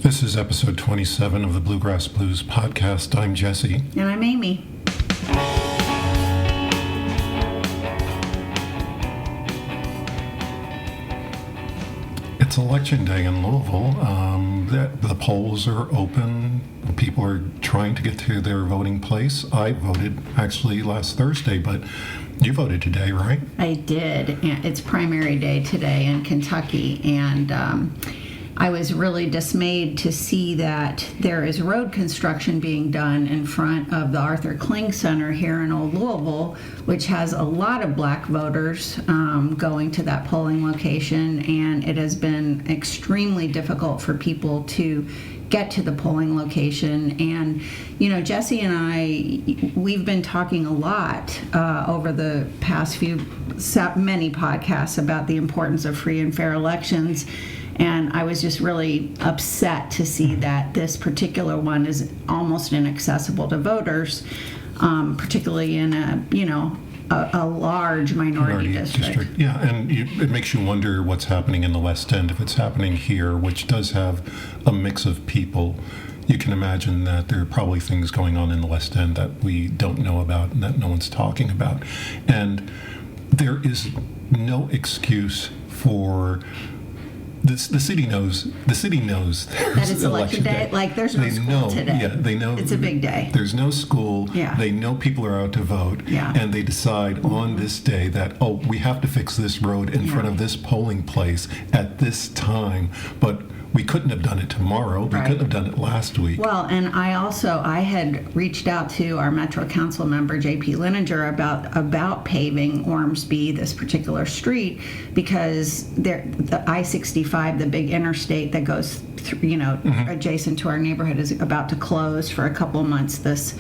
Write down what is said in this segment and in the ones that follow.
This is episode 27 of the Bluegrass Blues podcast. I'm Jesse. And I'm Amy. It's election day in Louisville. The polls are open. People are trying to get to their voting place. I voted actually last Thursday, but you voted today, right? I did. It's primary day today in Kentucky, and I was really dismayed to see that there is road construction being done in front of the Arthur Kling Center here in Old Louisville, which has a lot of black voters going to that polling location, and it has been extremely difficult for people to get to the polling location. And you know, Jesse and I, we've been talking a lot over the past many podcasts about the importance of free and fair elections. And I was just really upset to see that this particular one is almost inaccessible to voters, particularly in a large minority district. Yeah, and it makes you wonder what's happening in the West End. If it's happening here, which does have a mix of people, you can imagine that there are probably things going on in the West End that we don't know about and that no one's talking about. And there is no excuse for this. The city knows there's that it's election day. Like there's no school today. Yeah, they know it's a big day. There's no school. Yeah. They know people are out to vote. Yeah. And they decide on this day that, we have to fix this road in front of this polling place at this time. But we couldn't have done it tomorrow. We couldn't have done it last week. Well, and I had reached out to our Metro Council member, J.P. Lininger, about paving Ormsby, this particular street, because the I-65, the big interstate that goes through, adjacent to our neighborhood, is about to close for a couple of months this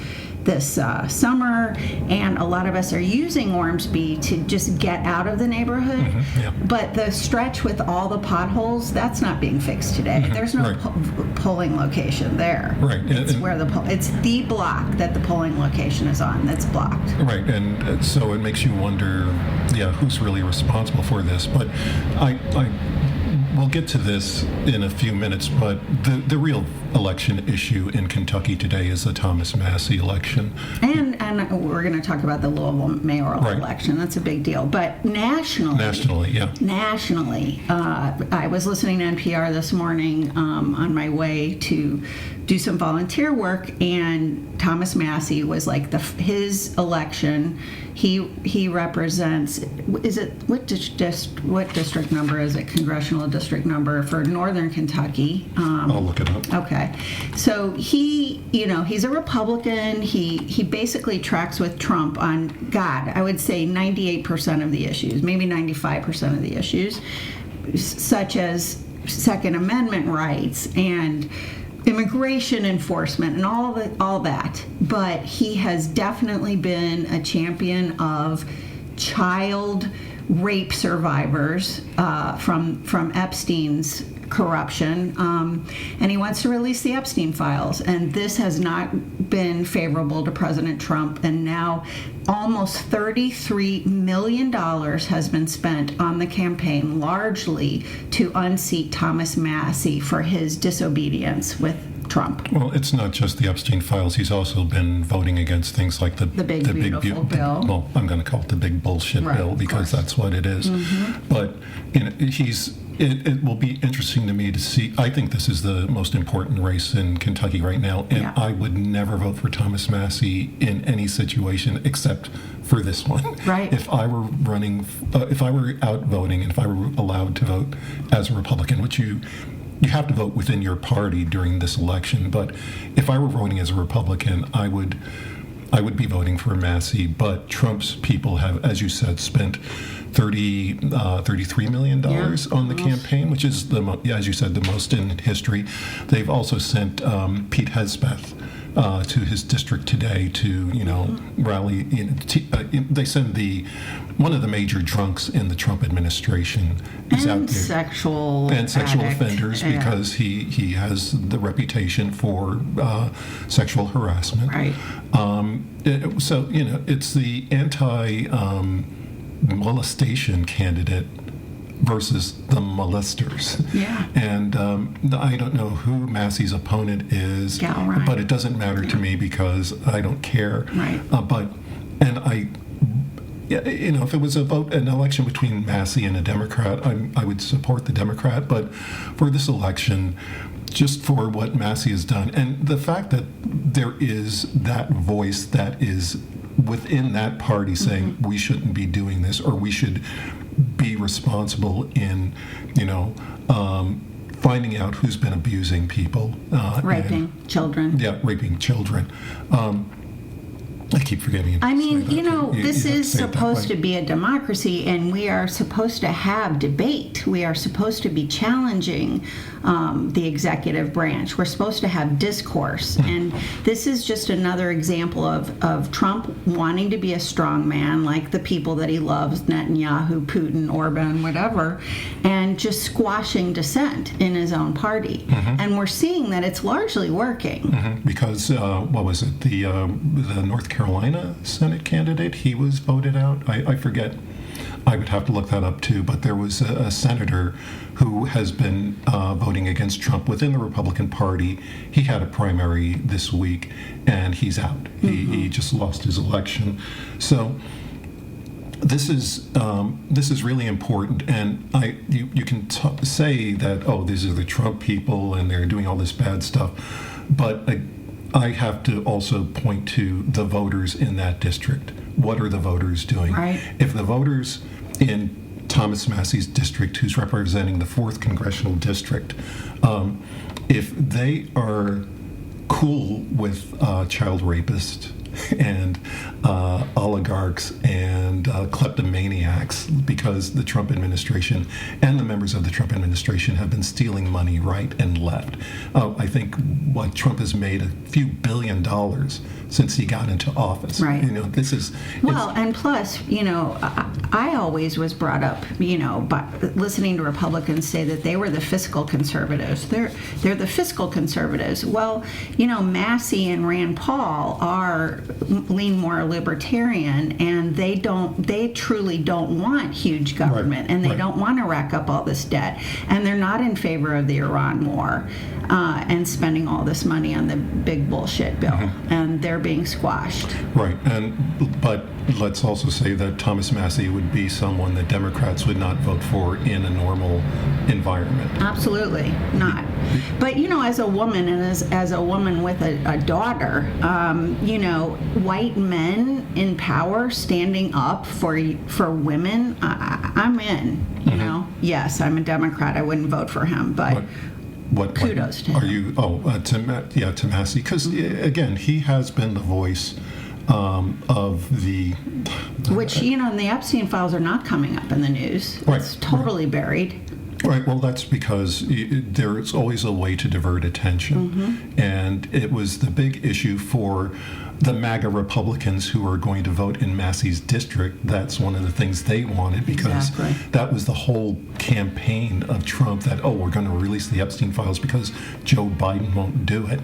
summer, and a lot of us are using Ormsby to just get out of the neighborhood. Mm-hmm, yeah. But the stretch with all the potholes, that's not being fixed today. Mm-hmm, there's no polling location there. Right. It's it's the block that the polling location is on that's blocked. Right, and so it makes you wonder, who's really responsible for this? But we'll get to this in a few minutes, but the real election issue in Kentucky today is the Thomas Massie election. And we're going to talk about the Louisville mayoral election. That's a big deal. But nationally, I was listening to NPR this morning on my way to do some volunteer work, and Thomas Massie was like his election. He represents, what district number is it? Congressional district number for Northern Kentucky. I'll look it up. Okay. So he's a Republican. He basically tracks with Trump on, I would say 98% of the issues, maybe 95% of the issues, such as Second Amendment rights and immigration enforcement and all that. But he has definitely been a champion of child rape survivors from Epstein's corruption, and he wants to release the Epstein files, and this has not been favorable to President Trump. And now almost $33 million has been spent on the campaign, largely to unseat Thomas Massie for his disobedience with Trump. Well, it's not just the Epstein files. He's also been voting against things like the big beautiful bill. Well, I'm going to call it the big bullshit bill, because that's what it is. Mm-hmm. But it will be interesting to me to see. I think this is the most important race in Kentucky right now, and I would never vote for Thomas Massie in any situation except for this one. Right. If I were running, if I were out voting, and if I were allowed to vote as a Republican, which you have to vote within your party during this election, but if I were voting as a Republican, I would be voting for Massie. But Trump's people have, as you said, spent $33 million on the campaign, which is, as you said, the most in history. They've also sent Pete Hespeth to his district today to, rally. They send one of the major drunks in the Trump administration is out there. Sexual offenders, because he has the reputation for sexual harassment. Right. So it's the anti molestation candidate versus the molesters. Yeah. And I don't know who Massey's opponent is, Galbraith. but it doesn't matter to me because I don't care. Right. If it was an election between Massey and a Democrat, I would support the Democrat. But for this election, just for what Massey has done, and the fact that there is that voice that is within that party saying we shouldn't be doing this, or we should be responsible in, finding out who's been abusing people, Raping children. Yeah, raping children. I keep forgetting. I mean, You this have to is say it that supposed way. to be a democracy, and we are supposed to have debate. We are supposed to be challenging the executive branch. We're supposed to have discourse. And this is just another example of Trump wanting to be a strong man, like the people that he loves, Netanyahu, Putin, Orban, whatever, and just squashing dissent in his own party. And we're seeing that it's largely working. Because what was it? The North Carolina Senate candidate, he was voted out. I forget. I would have to look that up too. But there was a senator who has been voting against Trump within the Republican Party. He had a primary this week, and he's out. He just lost his election. So this is really important, and you can say that these are the Trump people and they're doing all this bad stuff, but I have to also point to the voters in that district. What are the voters doing? Right. If the voters in Thomas Massey's district, who's representing the 4th Congressional District, if they are cool with child rapists and oligarchs and kleptomaniacs, because the Trump administration and the members of the Trump administration have been stealing money right and left. I think what Trump has made a few $1 billion since he got into office. Right. This is Well, and plus, I always was brought up, by listening to Republicans say that they were the fiscal conservatives. They're the fiscal conservatives. Well, Massey and Rand Paul lean more libertarian, and they truly don't want huge government, and they don't want to rack up all this debt, and they're not in favor of the Iran war and spending all this money on the big bullshit bill, and they're being squashed. Right, but let's also say that Thomas Massey would be someone that Democrats would not vote for in a normal environment. Absolutely not. But as a woman and as a woman with a daughter, white men in power standing up for women, I'm in. Yes, I'm a Democrat. I wouldn't vote for him, but. What kudos to him. Are you? To Massey, because again, he has been the voice of the. Which and the Epstein files are not coming up in the news. Right, It's totally buried. Right. Well, that's because there's always a way to divert attention, and it was the big issue for the MAGA Republicans who are going to vote in Massey's district. That's one of the things they wanted, because that was the whole campaign of Trump, that, we're going to release the Epstein files because Joe Biden won't do it.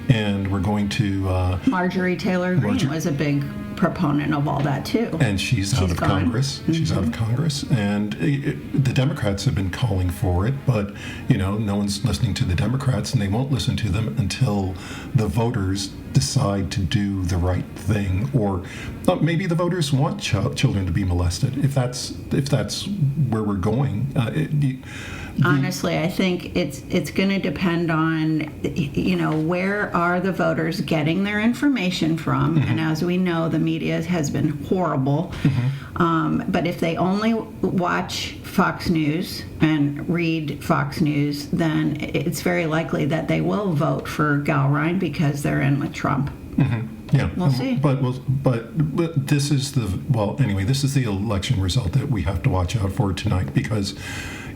And we're going to... Marjorie Taylor Greene was a big proponent of all that, too. And she's out of gone. Congress. She's out of Congress. And the Democrats have been calling for it, but, no one's listening to the Democrats, and they won't listen to them until the voters decide to do the right thing, or maybe the voters want children to be molested. If that's where we're going, honestly, I think it's going to depend on where are the voters getting their information from, and as we know, the media has been horrible. But if they only watch Fox News and read Fox News, then it's very likely that they will vote for Galbraith because they're in with Trump. Yeah, we'll see. But this is this is the election result that we have to watch out for tonight, because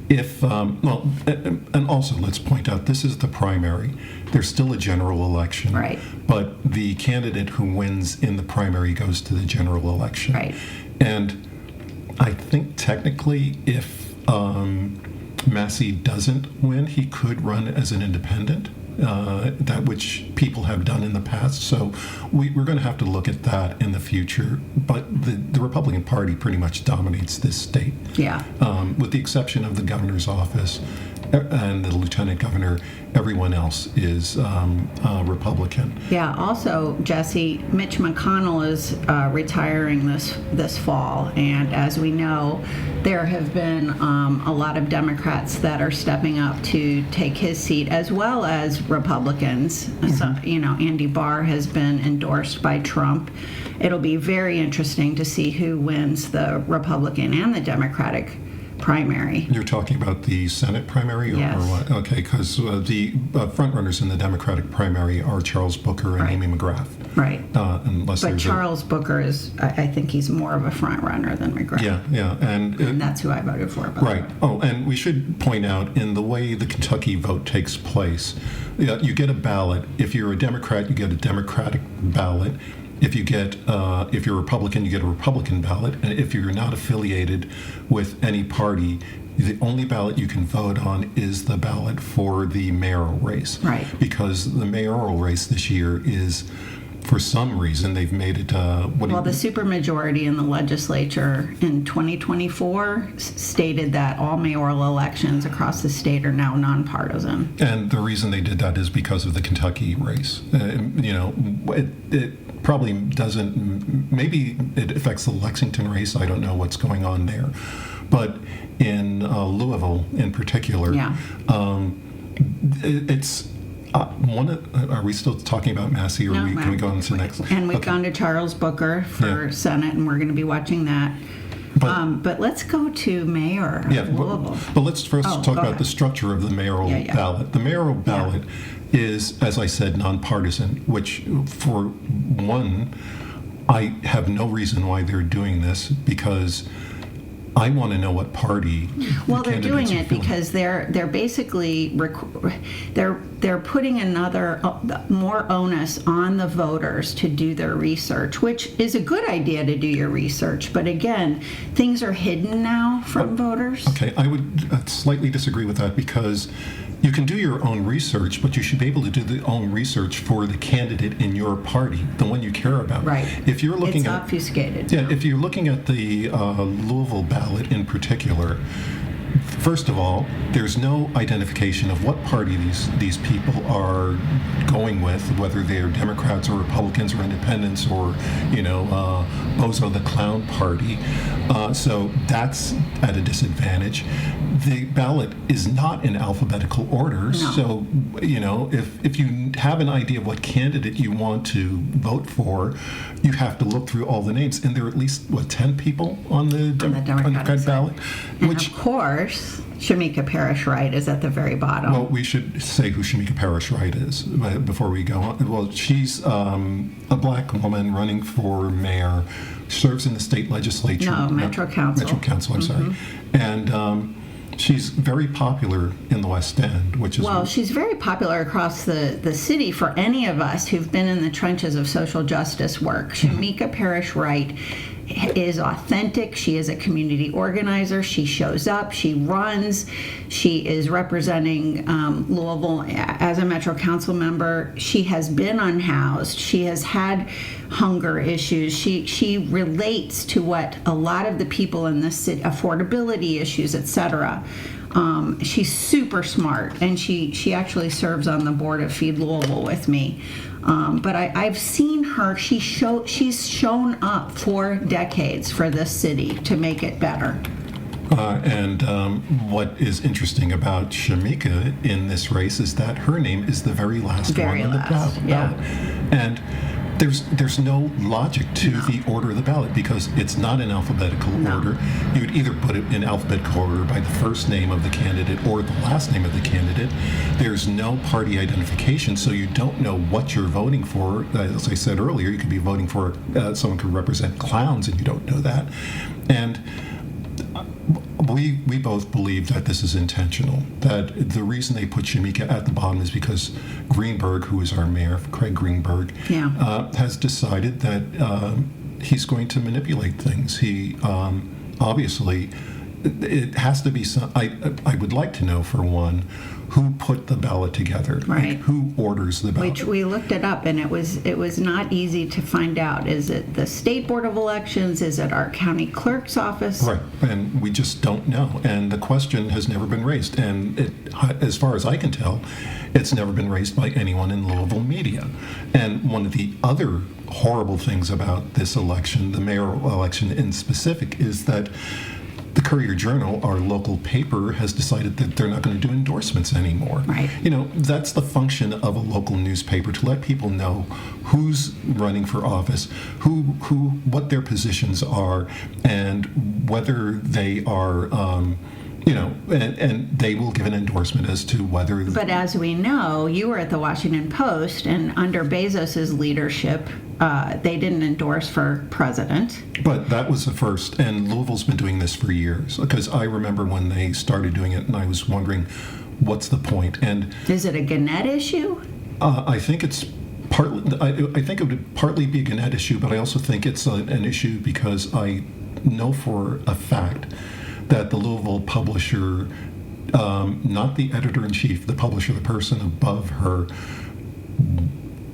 if and also let's point out, this is the primary. There's still a general election, right? But the candidate who wins in the primary goes to the general election, right? And I think technically, if Massey doesn't win, he could run as an independent. that which people have done in the past. So we're going to have to look at that in the future. But the Republican Party pretty much dominates this state. Yeah. With the exception of the governor's office and the lieutenant governor, everyone else is Republican. Yeah. Also, Jesse, Mitch McConnell is retiring this fall, and as we know, there have been a lot of Democrats that are stepping up to take his seat, as well as Republicans. So, Andy Barr has been endorsed by Trump. It'll be very interesting to see who wins the Republican and the Democratic primary. You're talking about the Senate primary? Yes. Or what? Okay, because the frontrunners in the Democratic primary are Charles Booker and Right. Amy McGrath. Right. Unless But there's Charles Booker is, I think he's more of a front runner than McGrath. Yeah. And that's who I voted for. by the right. way. Oh, and we should point out, in the way the Kentucky vote takes place, you get a ballot. If you're a Democrat, you get a Democratic ballot. If you're a Republican, you get a Republican ballot. And if you're not affiliated with any party, the only ballot you can vote on is the ballot for the mayoral race. Right. Because the mayoral race this year is, for some reason, they've made it. Well, the supermajority in the legislature in 2024 stated that all mayoral elections across the state are now nonpartisan. And the reason they did that is because of the Kentucky race. It probably doesn't, maybe it affects the Lexington race. I don't know what's going on there. But in Louisville in particular, Yeah. It's are we still talking about Massey, or No, can we go on to the next? And we've Okay. gone to Charles Booker for Yeah. Senate, and we're going to be watching that. But let's go to mayor Yeah, of Louisville. but let's first Oh, talk go about ahead. the structure of the mayoral Yeah. ballot. The mayoral ballot is, as I said, nonpartisan, which, for one, I have no reason why they're doing this, because I want to know what party. Well, the they're doing candidates are it filling. because they're basically they're putting another more onus on the voters to do their research, which is a good idea to do your research. But again, things are hidden now from voters. Okay, I would slightly disagree with that, because you can do your own research, but you should be able to do the own research for the candidate in your party, the one you care about. Right. If you're looking It's at obfuscated. Yeah, if you're looking at the Louisville ballot in particular, first of all, there's no identification of what party these people are going with, whether they're Democrats or Republicans or Independents or, Bozo the Clown Party. So that's at a disadvantage. The ballot is not in alphabetical order, so if you have an idea of what candidate you want to vote for, you have to look through all the names, and there are at least 10 people on the Democratic side. ballot, And which. of course, Shamika Parrish Wright is at the very bottom. Well, we should say who Shamika Parrish Wright is before we go on. Well, she's a black woman running for mayor, serves in the state legislature. No, Metro Council. Metro Council, I'm sorry. And she's very popular in the West End, which is... Well, she's very popular across the city for any of us who've been in the trenches of social justice work. Shamika Parrish Wright is authentic. She is a community organizer. She shows up. She runs. She is representing Louisville as a Metro Council member. She has been unhoused. She has had hunger issues. She relates to what a lot of the people in this city, affordability issues, etc. She's super smart, and she actually serves on the board of Feed Louisville with me. But I've seen her. She's shown up for decades for this city to make it better. And what is interesting about Shamika in this race is that her name is the very last one on the ballot. Yeah. And there's no logic to the order of the ballot, because it's not in alphabetical order. You would either put it in alphabetical order by the first name of the candidate or the last name of the candidate. There's no party identification, so you don't know what you're voting for. As I said earlier, you could be voting for someone who could represent clowns, and you don't know that. And we both believe that this is intentional, that the reason they put Shamika at the bottom is because Greenberg, who is our mayor, Craig Greenberg, has decided that he's going to manipulate things. He obviously, it has to be some. I would like to know, for one, who put the ballot together, Right. who orders the ballot. Which we looked it up, and it was not easy to find out. Is it the State Board of Elections? Is it our county clerk's office? Right, and we just don't know. And the question has never been raised. And as far as I can tell, it's never been raised by anyone in Louisville media. And one of the other horrible things about this election, the mayoral election in specific, is that the Courier-Journal, our local paper, has decided that they're not going to do endorsements anymore. Right. That's the function of a local newspaper, to let people know who's running for office, what their positions are, and whether they are, and they will give an endorsement as to whether. But as we know, you were at the Washington Post, and under Bezos's leadership, they didn't endorse for president. But that was the first, and Louisville's been doing this for years. Because I remember when they started doing it, and I was wondering, what's the point? And is it a Gannett issue? I think it's partly. I think it would partly be a Gannett issue, but I also think it's an issue because I know for a fact that the Louisville publisher, not the editor-in-chief, the publisher, the person above her,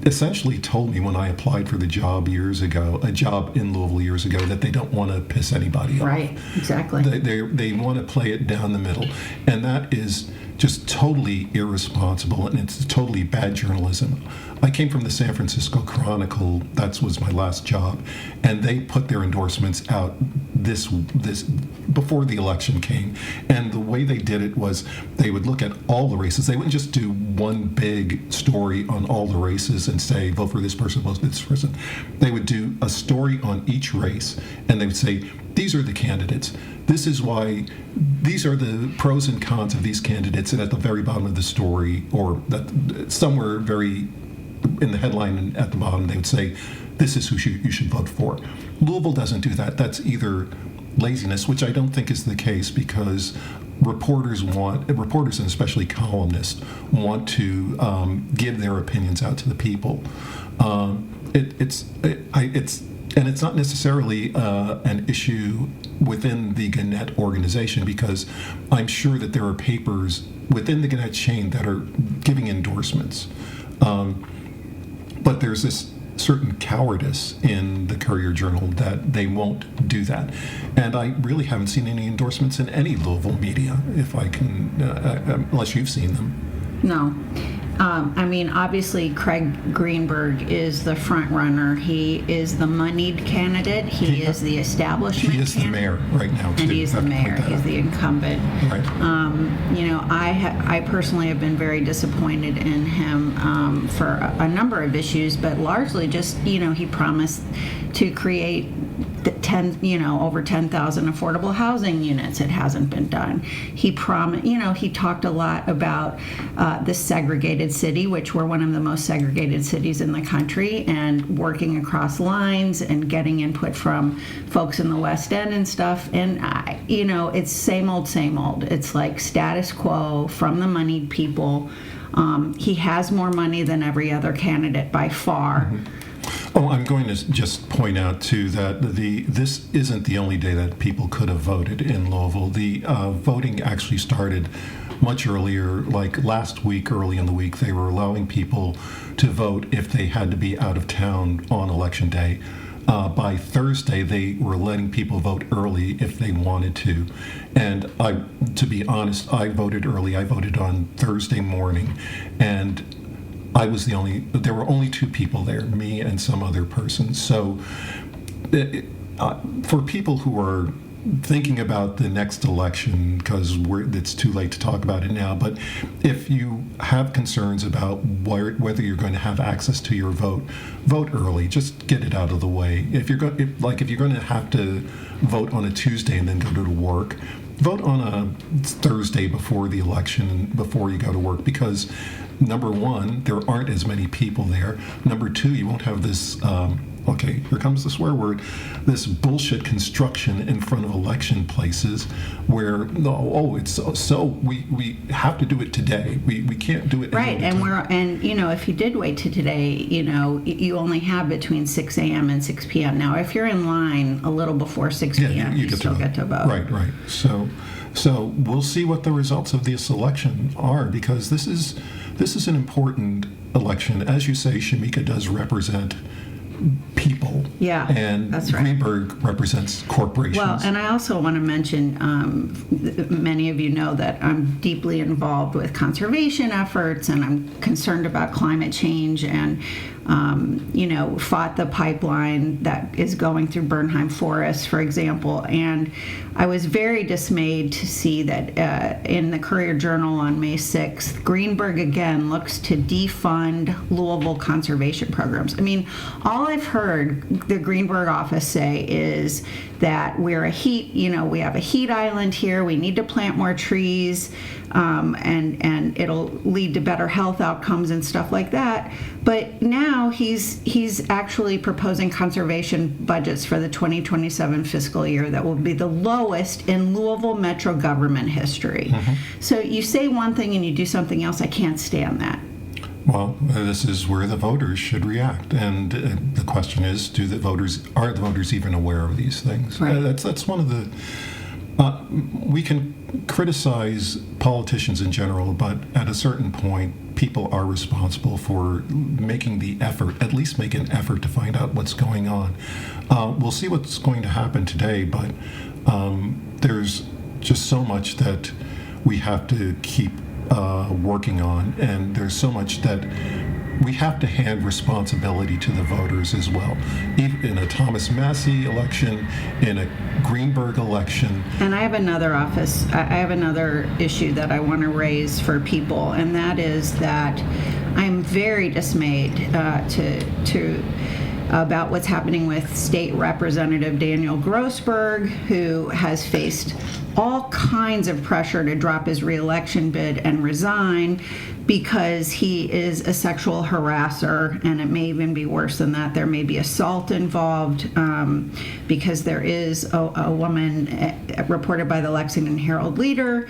essentially told me when I applied for the job a job in Louisville years ago, that they don't want to piss anybody off. Right, exactly. They want to play it down the middle. And that is just totally irresponsible, and it's totally bad journalism. I came from the San Francisco Chronicle. That was my last job, and they put their endorsements out this before the election came. And the way they did it was they would look at all the races. They wouldn't just do one big story on all the races and say, vote for this person, vote for this person. They would do a story on each race, and they would say, these are the candidates. This is why, these are the pros and cons of these candidates. And at the very bottom of the story, or somewhere very in the headline and at the bottom, they would say, this is who you should vote for. Louisville doesn't do that. That's either laziness, which I don't think is the case, because reporters and especially columnists want to give their opinions out to the people. It's not necessarily an issue within the Gannett organization, because I'm sure that there are papers within the Gannett chain that are giving endorsements. But there's this certain cowardice in the Courier-Journal that they won't do that. And I really haven't seen any endorsements in any Louisville media, if I can, unless you've seen them. No. Obviously, Craig Greenberg is the front runner. He is the moneyed candidate. He is the establishment He is the mayor right now, too. And he's the mayor. He's the incumbent. Right. I personally have been very disappointed in him for a number of issues, but largely just, he promised to create over 10,000 affordable housing units. It hasn't been done. He talked a lot about the segregated city, which we're one of the most segregated cities in the country, and working across lines and getting input from folks in the West End and stuff. And it's same old, same old. It's like status quo from the moneyed people. He has more money than every other candidate by far. Mm-hmm. Oh, I'm going to just point out, too, that this isn't the only day that people could have voted in Louisville. The voting actually started much earlier, like last week, early in the week. They were allowing people to vote if they had to be out of town on Election Day. By Thursday, they were letting people vote early if they wanted to. And to be honest, I voted early. I voted on Thursday morning, and there were only two people there, me and some other person. So for people who are thinking about the next election, because it's too late to talk about it now, but if you have concerns about whether you're going to have access to your vote early. Just get it out of the way. If you're going to have to vote on a Tuesday and then go to work, vote on a Thursday before the election and before you go to work, because number one, there aren't as many people there. Number two, you won't have this, here comes the swear word, this bullshit construction in front of election places where, we have to do it today. We can't do it. Right, and if you did wait to today, you only have between 6 a.m. and 6 p.m. Now, if you're in line a little before 6 p.m., you still get to vote. Right. So So we'll see what the results of this election are, because this is an important election. As you say, Shamika does represent people. Yeah, and that's right. Greenberg represents corporations. Well, and I also want to mention, many of you know that I'm deeply involved with conservation efforts, and I'm concerned about climate change, and fought the pipeline that is going through Bernheim Forest, for example. And I was very dismayed to see that in the Courier-Journal on May 6th, Greenberg again looks to defund Louisville conservation programs. I mean, all I've heard the Greenberg office say is that we have a heat island here, we need to plant more trees, and it'll lead to better health outcomes and stuff like that. But now he's actually proposing conservation budgets for the 2027 fiscal year that will be the lowest in Louisville metro government history. So you say one thing and you do something else. I can't stand that. Well, this is where the voters should react, and the question is: are the voters even aware of these things? Right. That's one of the. We can criticize politicians in general, but at a certain point, people are responsible for making the effort, at least make an effort to find out what's going on. We'll see what's going to happen today, but there's just so much that we have to keep working on, and there's so much that we have to hand responsibility to the voters as well. Even in a Thomas Massey election, in a Greenberg election. And I have another issue that I want to raise for people, and that is that I'm very dismayed about what's happening with State Representative Daniel Grossberg, who has faced all kinds of pressure to drop his reelection bid and resign because he is a sexual harasser, and it may even be worse than that. There may be assault involved, because there is a woman reported by the Lexington Herald Leader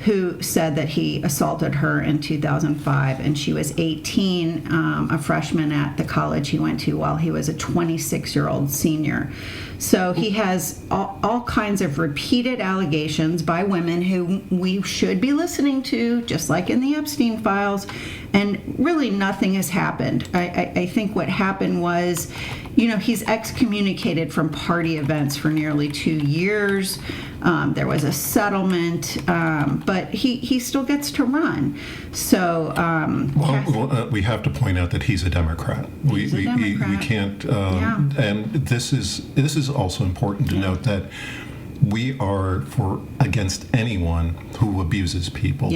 who said that he assaulted her in 2005, and she was 18, a freshman at the college he went to, while he was a 26-year-old senior. So he has all kinds of repeated allegations by women who we should be listening to, just like in the Epstein files, and really nothing has happened. I think what happened was, he's excommunicated from party events for nearly 2 years. There was a settlement, but he still ges to run. So, we have to point out that he's a Democrat. He's a Democrat. We can't. And this is also important to note that we are against anyone who abuses people,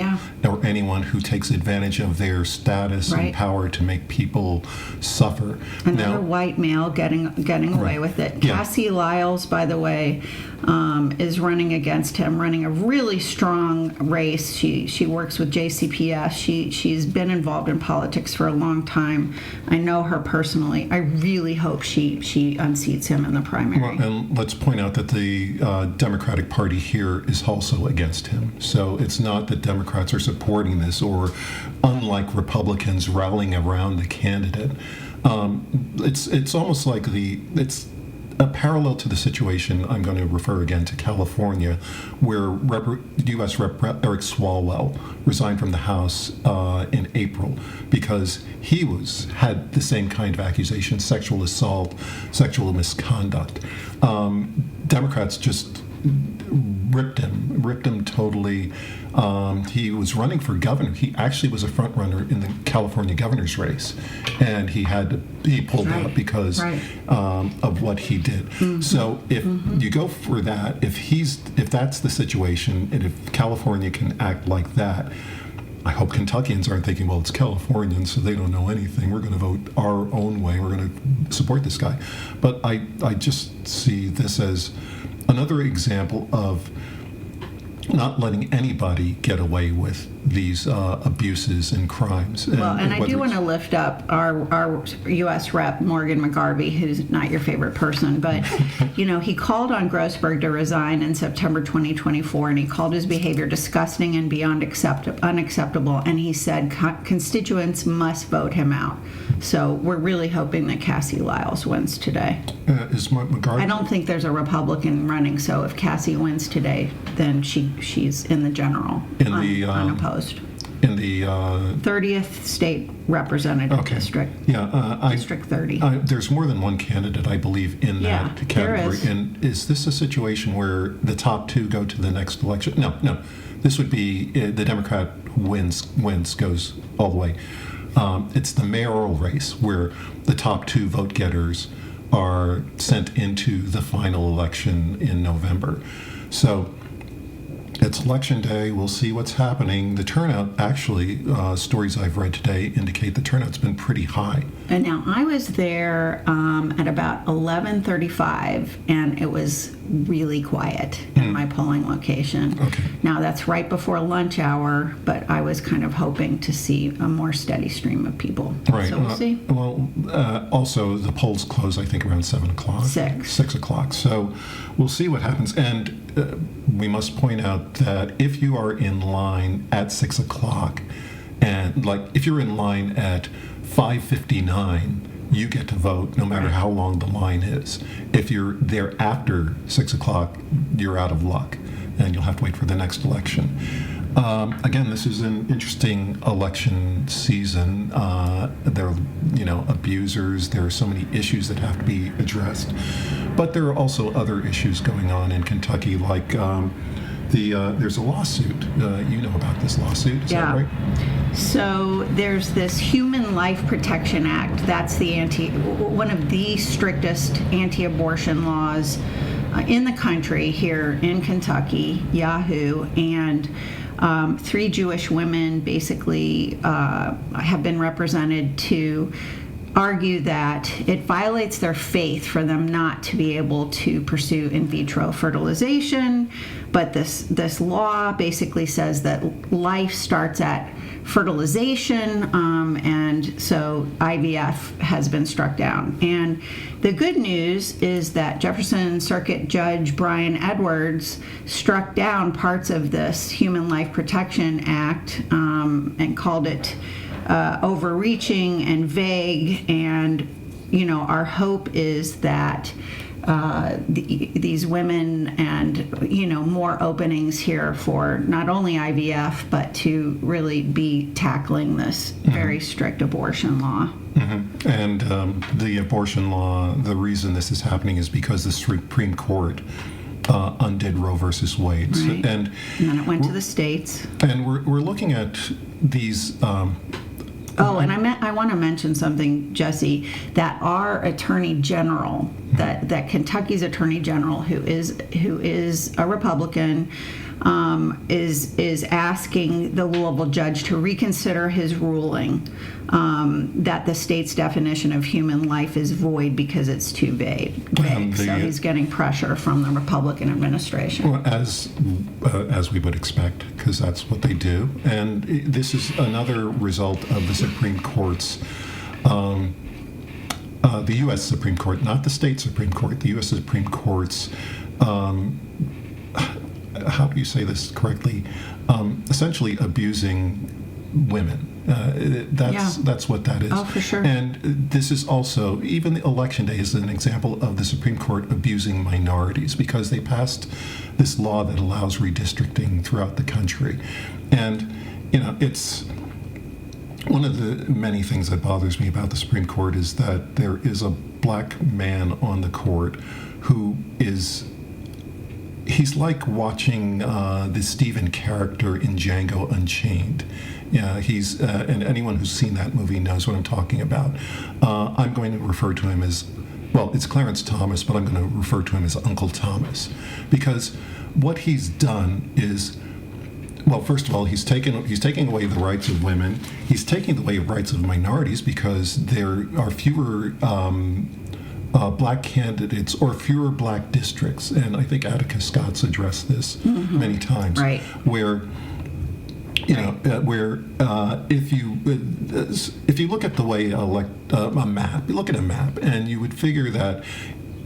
or anyone who takes advantage of their status and power to make people suffer. Another white male getting away with it. Cassie Lyles, by the way, is running against him, running a really strong race. She works with JCPS. She's been involved in politics for a long time. I know her personally. I really hope she unseats him in the primary. Well, and let's point out that the Democratic Party here is also against him. So it's not that Democrats are supporting this, or unlike Republicans rallying around the candidate. It's almost like it's a parallel to the situation. I'm going to refer again to California, where U.S. Rep. Eric Swalwell resigned from the House in April because he had the same kind of accusation: sexual assault, sexual misconduct. Democrats just ripped him totally. He was running for governor. He actually was a front runner in the California governor's race, and he pulled out because of what he did. So if you go for that, if that's the situation, and if California can act like that, I hope Kentuckians aren't thinking, well, it's Californians, so they don't know anything. We're going to vote our own way. We're going to support this guy. But I just see this as another example of not letting anybody get away with these abuses and crimes. Well, and I whether do want to it's- lift up our U.S. Rep, Morgan McGarvey, who's not your favorite person, but, he called on Grossberg to resign in September 2024, and he called his behavior disgusting and beyond unacceptable, and he said constituents must vote him out. So we're really hoping that Cassie Lyles wins today. Is McGarvey? I don't think there's a Republican running, so if Cassie wins today, then she's in the general, unopposed. In the 30th state representative district. Yeah, District 30. There's more than one candidate, I believe, in Yeah, that category. there is. And is this a situation where the top two go to the next election? No. This would be the Democrat wins, goes all the way. It's the mayoral race where the top two vote getters are sent into the final election in November. So it's election day. We'll see what's happening. The turnout, actually, stories I've read today indicate the turnout's been pretty high. And now I was there at about 11:35, and it was really quiet in my polling location. Okay. Now that's right before lunch hour, but I was kind of hoping to see a more steady stream of people. Right. So we'll see. Also, the polls close, I think, around 7 o'clock. 6 o'clock. So we'll see what happens. And we must point out that if you are in line at 6 o'clock, and if you're in line at 5:59, you get to vote no matter how long the line is. If you're there after 6 o'clock, you're out of luck, and you'll have to wait for the next election. Again, this is an interesting election season. There are, abusers. There are so many issues that have to be addressed. But there are also other issues going on in Kentucky, like there's a lawsuit. You know about this lawsuit, is that right? So there's this Human Life Protection Act. That's one of the strictest anti-abortion laws in the country here in Kentucky, Yahoo, and 3 Jewish women basically have been represented to argue that it violates their faith for them not to be able to pursue in vitro fertilization. But this law basically says that life starts at fertilization, and so IVF has been struck down. And the good news is that Jefferson Circuit Judge Brian Edwards struck down parts of this Human Life Protection Act and called it overreaching and vague. And our hope is that these women and more openings here for not only IVF but to really be tackling this very strict abortion law. Mm-hmm. And the abortion law, the reason this is happening is because the Supreme Court undid Roe versus Wade. Right. And then it went to the states. And we're looking at these. And I want to mention something, Jesse, that our Attorney General, that Kentucky's Attorney General, who is a Republican, is asking the Louisville judge to reconsider his ruling that the state's definition of human life is void because it's too vague. So he's getting pressure from the Republican administration. Well, as we would expect, because that's what they do. And this is another result of the Supreme Court's, the U.S. Supreme Court, not the state Supreme Court, the U.S. Supreme Court's, how do you say this correctly, essentially abusing women. That's what that is. Oh, for sure. And this is also, even the election day is an example of the Supreme Court abusing minorities because they passed this law that allows redistricting throughout the country. And, it's one of the many things that bothers me about the Supreme Court is that there is a black man on the court who he's like watching the Stephen character in Django Unchained. Yeah, he's and anyone who's seen that movie knows what I'm talking about. I'm going to refer to him as, well, it's Clarence Thomas, but I'm going to refer to him as Uncle Thomas, because what he's done is, well, first of all, he's taking away the rights of women. He's taking away the rights of minorities because there are fewer black candidates or fewer black districts. And I think Atticus Scott's addressed this many times, Right. where You know, where if you look at the way a map, you look at a map, and you would figure that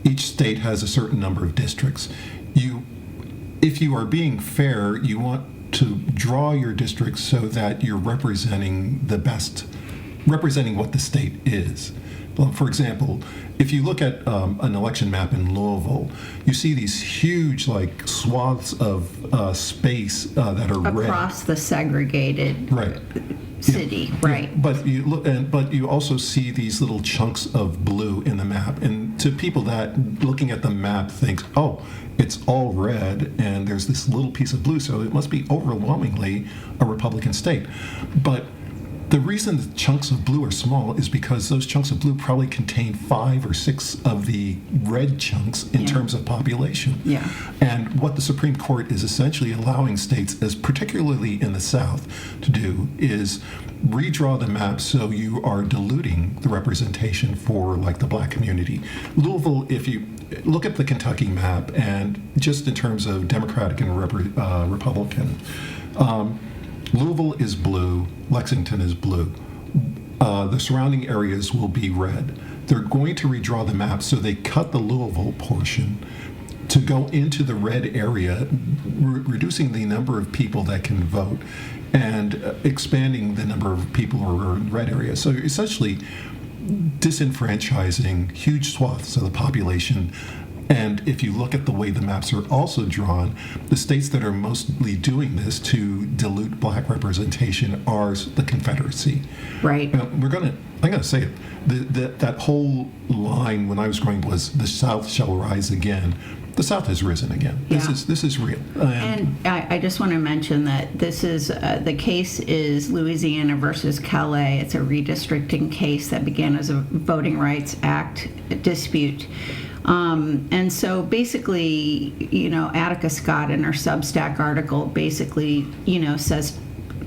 each state has a certain number of districts. If you are being fair, you want to draw your districts so that you're representing what the state is. Well, for example, if you look at an election map in Louisville, you see these huge swaths of space that are across the segregated right. city, yeah. right? Yeah. But you also see these little chunks of blue in the map, and to people that looking at the map think, oh, it's all red, and there's this little piece of blue, so it must be overwhelmingly a Republican state. But the reason the chunks of blue are small is because those chunks of blue probably contain 5 or 6 of the red chunks in terms of population. Yeah. And what the Supreme Court is essentially allowing states, as particularly in the South, to do is redraw the map so you are diluting the representation for the black community. Louisville, if you look at the Kentucky map, and just in terms of Democratic and Republican, Louisville is blue, Lexington is blue. The surrounding areas will be red. They're going to redraw the map, so they cut the Louisville portion to go into the red area, reducing the number of people that can vote and expanding the number of people who are in the red area. So essentially disenfranchising huge swaths of the population. And if you look at the way the maps are also drawn, the states that are mostly doing this to dilute black representation are the Confederacy. Right. I'm going to say it. That whole line when I was growing was, "The South shall rise again." The South has risen again. Yeah. This is real. And I just want to mention that this is the case is Louisiana versus Calais. It's a redistricting case that began as a Voting Rights Act dispute. And so basically, Attica Scott in her Substack article basically, says,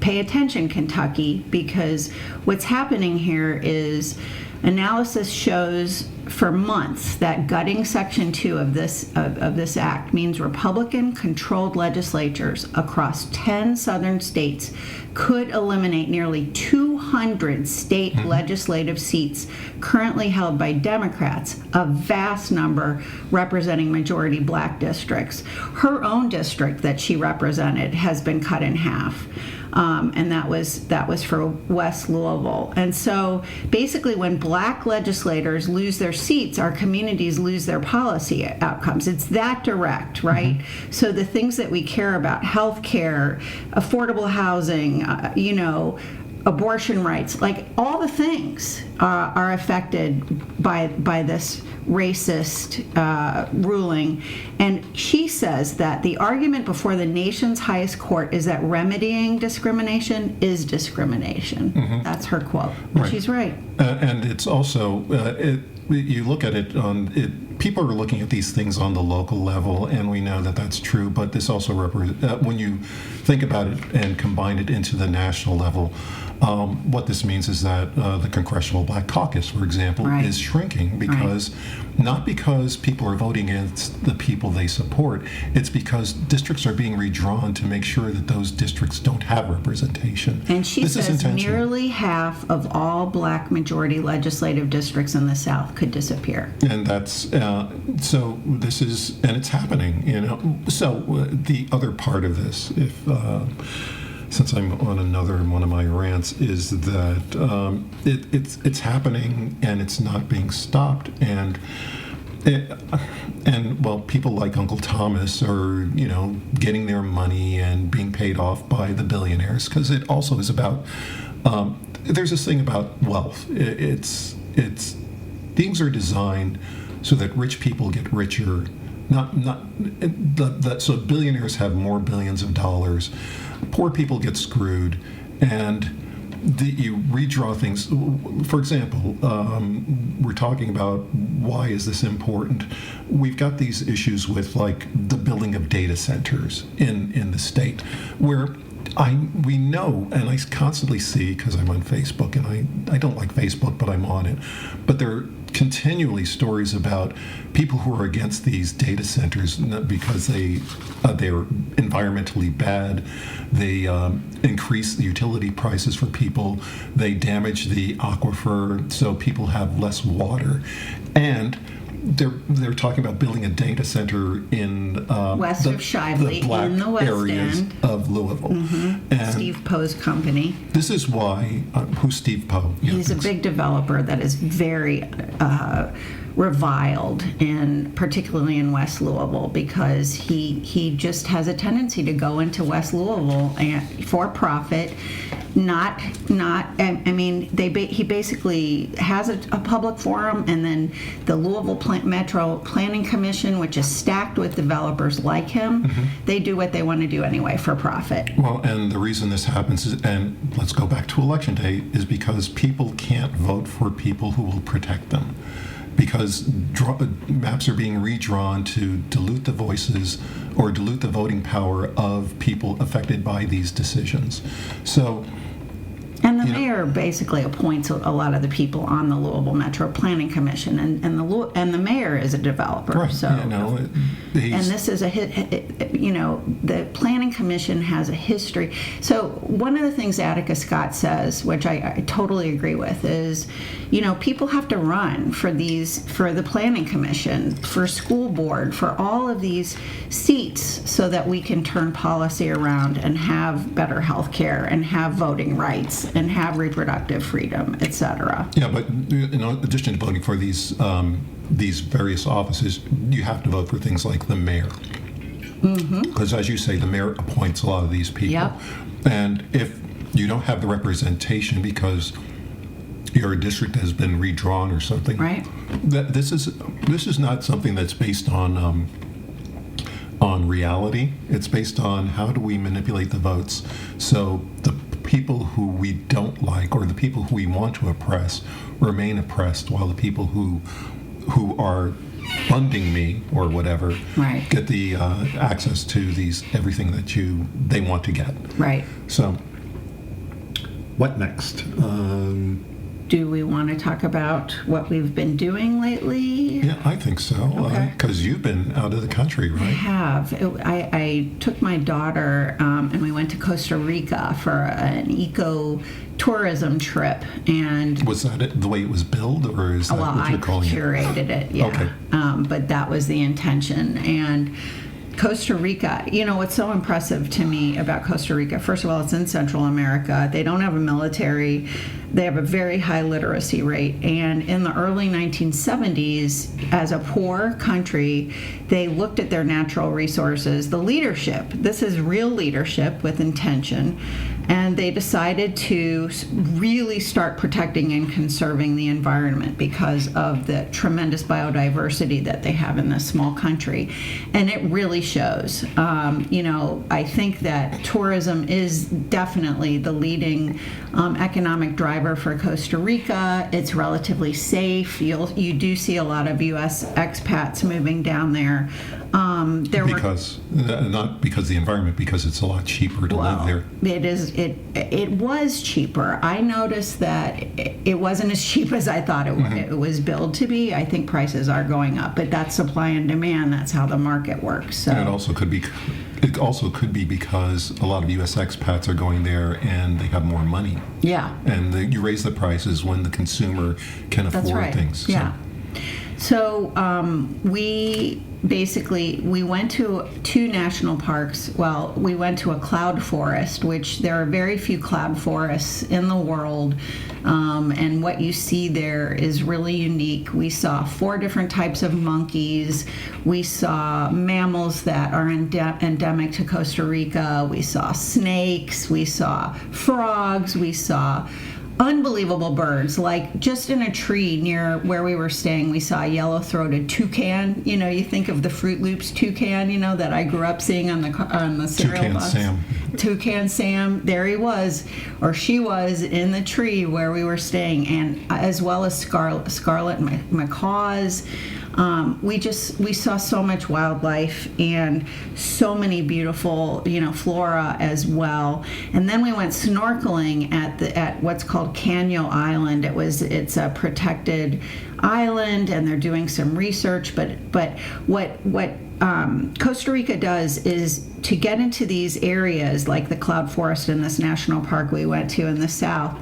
pay attention, Kentucky, because what's happening here is analysis shows for months that gutting Section 2 of this act means Republican-controlled legislatures across 10 southern states could eliminate nearly 200 state legislative seats currently held by Democrats, a vast number representing majority black districts. Her own district that she represented has been cut in half. And that was for West Louisville. And so basically when black legislators lose their seats, our communities lose their policy outcomes. It's that direct, right? Mm-hmm. So the things that we care about, health care, affordable housing, abortion rights, all the things are affected by this racist ruling. And she says that the argument before the nation's highest court is that remedying discrimination is discrimination. Mm-hmm. That's her quote. And right. She's right. And it's also, you look at it on it. People are looking at these things on the local level, and we know that that's true. But this also when you think about it and combine it into the national level, what this means is that the Congressional Black Caucus, for example, right. is shrinking because not because people are voting against the people they support. It's because districts are being redrawn to make sure that those districts don't have representation. And she says nearly half of all black majority legislative districts in the South could disappear. And that's so. This is, and it's happening. So the other part of this, since I'm on another one of my rants, is that it's happening and it's not being stopped. And people like Uncle Thomas are getting their money and being paid off by the billionaires, because it also is about. There's this thing about wealth. It's things are designed so that rich people get richer. So billionaires have more billions of dollars. Poor people get screwed, and you redraw things. For example, we're talking about why is this important? We've got these issues with the building of data centers in the state, where we know, and I constantly see, because I'm on Facebook, and I don't like Facebook, but I'm on it. But there are continually stories about people who are against these data centers because they're environmentally bad. They increase the utility prices for people. They damage the aquifer, so people have less water, and they're talking about building a data center in west of Shively, the black in the West areas End. of Louisville. And Steve Poe's company. this is why, who's Steve Poe? Yeah, He's a big developer that is very reviled, particularly in West Louisville, because he just has a tendency to go into West Louisville for profit. He basically has a public forum, and then the Louisville Metro Planning Commission, which is stacked with developers like him, they do what they want to do anyway for profit. Well, and the reason this happens is, and let's go back to Election Day, is because people can't vote for people who will protect them. Because maps are being redrawn to dilute the voices or dilute the voting power of people affected by these decisions. So, and the mayor basically appoints a lot of the people on the Louisville Metro Planning Commission, and the mayor is a developer. right, So, and this is the Planning Commission has a history. So one of the things Attica Scott says, which I totally agree with, is people have to run for the Planning Commission, for school board, for all of these seats, so that we can turn policy around and have better health care and have voting rights and have reproductive freedom, etc. Yeah, but in addition to voting for these various offices, you have to vote for things like the mayor. Because as you say, the mayor appoints a lot of these people. Yep. And if you don't have the representation because your district has been redrawn or something, Right. This is not something that's based on reality. It's based on how do we manipulate the votes so the people who we don't like or the people who we want to oppress remain oppressed, while the people who are funding me or whatever Right. get the access to everything that they want to get. Right. So, what next? Do we want to talk about what we've been doing lately? Yeah, I think so. Okay. Because you've been out of the country, I right? have. I took my daughter and we went to Costa Rica for an eco-tourism trip. And Was that the way it was billed, or is that well, what I you're calling it? curated it, yeah. Okay. But that was the intention. And Costa Rica, what's so impressive to me about Costa Rica, first of all, it's in Central America. They don't have a military. They have a very high literacy rate. And in the early 1970s, as a poor country, they looked at their natural resources, the leadership. This is real leadership with intention. And they decided to really start protecting and conserving the environment because of the tremendous biodiversity that they have in this small country. And it really shows. I think that tourism is definitely the leading economic driver for Costa Rica. It's relatively safe. You do see a lot of U.S. expats moving down there. Not because of the environment, because it's a lot cheaper to live there. It is. It was cheaper. I noticed that it wasn't as cheap as I thought it was billed to be. I think prices are going up, but that's supply and demand. That's how the market works. So. And it also could be because a lot of U.S. expats are going there and they have more money. Yeah. And you raise the prices when the consumer can afford That's right. things. Yeah. So we went to two national parks. Well, we went to a cloud forest, which there are very few cloud forests in the world. And what you see there is really unique. We saw 4 different types of monkeys. We saw mammals that are endemic to Costa Rica. We saw snakes. We saw frogs. We saw unbelievable birds. Like just in a tree near where we were staying, we saw a yellow-throated toucan. You know, you think of the Fruit Loops toucan, you know, that I grew up seeing on the cereal Toucan box. Sam. Toucan Sam, there he was, or she was, in the tree where we were staying, and as well as scarlet macaws. We saw so much wildlife and so many beautiful, you know, flora as well. And then we went snorkeling at what's called Caño Island. It's a protected island, and they're doing some research. But what Costa Rica does is to get into these areas like the cloud forest in this national park we went to in the south.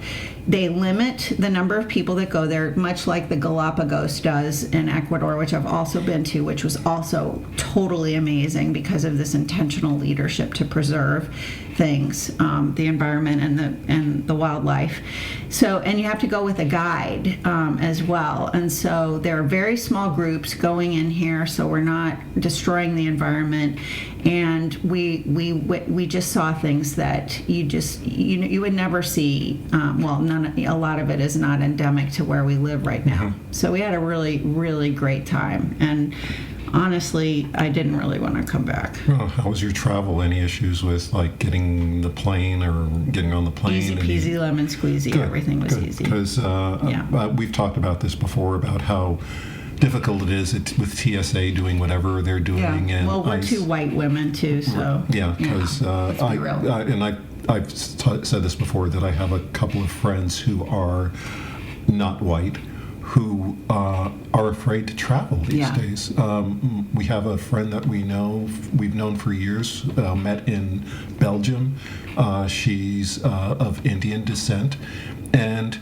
They limit the number of people that go there, much like the Galapagos does in Ecuador, which I've also been to, which was also totally amazing because of this intentional leadership to preserve things, the environment and the wildlife. So, and you have to go with a guide as well. And so there are very small groups going in here, so we're not destroying the environment. And we just saw things that you would never see. A lot of it is not endemic to where we live right now. Mm-hmm. So we had a really, really great time. And honestly, I didn't really want to come back. Well, how was your travel? Any issues with like getting the plane or getting on the plane? Easy peasy, lemon squeezy. Good, Everything was good. easy. Because we've talked about this before about how difficult it is with TSA doing whatever they're doing. Yeah. And Well, we're two white women too, so yeah, because let's be real. I've said this before that I have a couple of friends who are not white who are afraid to travel these days. We have a friend that we've known for years, met in Belgium. She's of Indian descent, and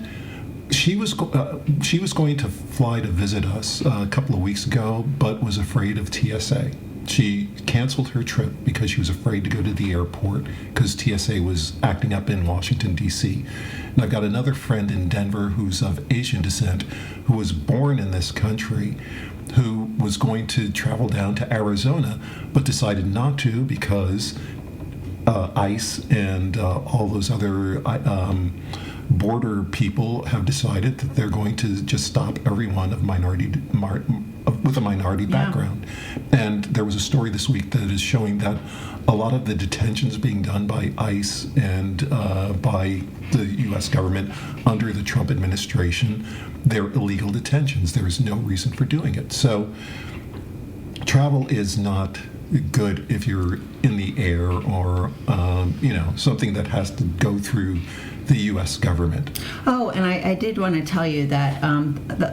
she was going to fly to visit us a couple of weeks ago, but was afraid of TSA. She canceled her trip because she was afraid to go to the airport because TSA was acting up in Washington, D.C. And I've got another friend in Denver who's of Asian descent who was born in this country who was going to travel down to Arizona but decided not to because ICE and all those other border people have decided that they're going to just stop everyone of with a minority background. And there was a story this week that is showing that a lot of the detentions being done by ICE and by the U.S. government under the Trump administration, they're illegal detentions. There is no reason for doing it. So travel is not good if you're in the air or something that has to go through the U.S. government. Oh, and I did want to tell you that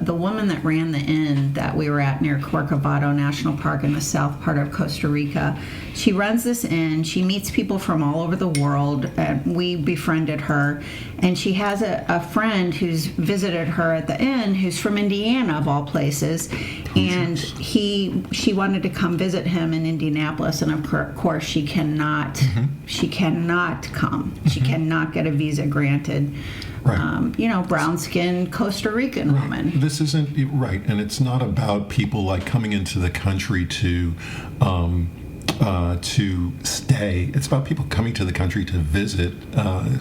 the woman that ran the inn that we were at near Corcovado National Park in the south part of Costa Rica, she runs this inn. She meets people from all over the world, and we befriended her. And she has a friend who's visited her at the inn who's from Indiana, of all places. And she wanted to come visit him in Indianapolis, and of course she cannot. Mm-hmm. She cannot come. Mm-hmm. She cannot get a visa granted. Right. Brown-skinned Costa Rican woman. This isn't right, and it's not about people like coming into the country to stay. It's about people coming to the country to visit,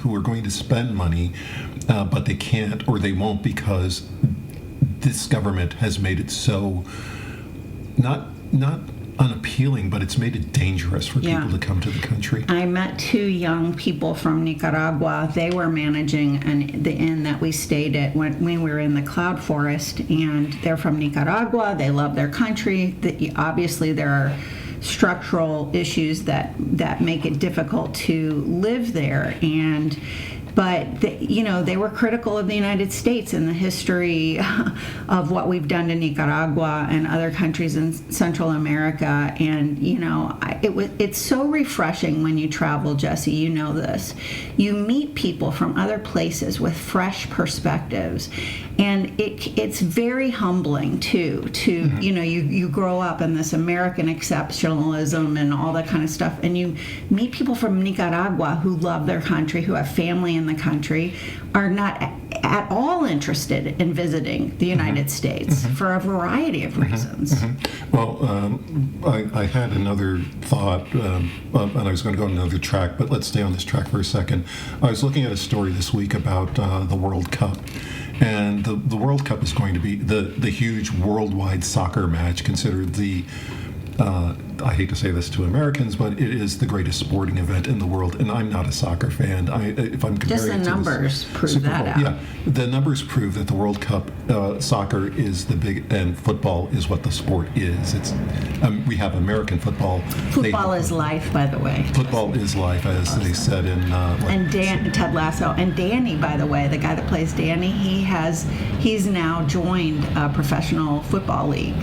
who are going to spend money, but they can't or they won't because this government has made it so not unappealing, but it's made it dangerous for people to come to the country. I met two young people from Nicaragua. They were managing the inn that we stayed at when we were in the cloud forest, and they're from Nicaragua. They love their country. Obviously, there are structural issues that make it difficult to live there, but they were critical of the United States and the history of what we've done to Nicaragua and other countries in Central America. And it's so refreshing when you travel, Jesse. You know this. You meet people from other places with fresh perspectives, And it's very humbling too. To you grow up in this American exceptionalism and all that kind of stuff, and you meet people from Nicaragua who love their country, who have family in the country, are not at all interested in visiting the United States for a variety of reasons. Well, I had another thought, and I was going to go on another track, but let's stay on this track for a second. I was looking at a story this week about the World Cup. And the World Cup is going to be the huge worldwide soccer match, considered the, I hate to say this to Americans, but it is the greatest sporting event in the world. And I'm not a soccer fan. If I'm comparing Just the it to numbers prove Super that Bowl, out. yeah, the numbers prove that the World Cup soccer is the big, and football is what the sport is. It's we have American football. Football is life, by the way. Football is life, as they said in. And Ted Lasso, and Danny, by the way, the guy that plays Danny, he's now joined a professional football league.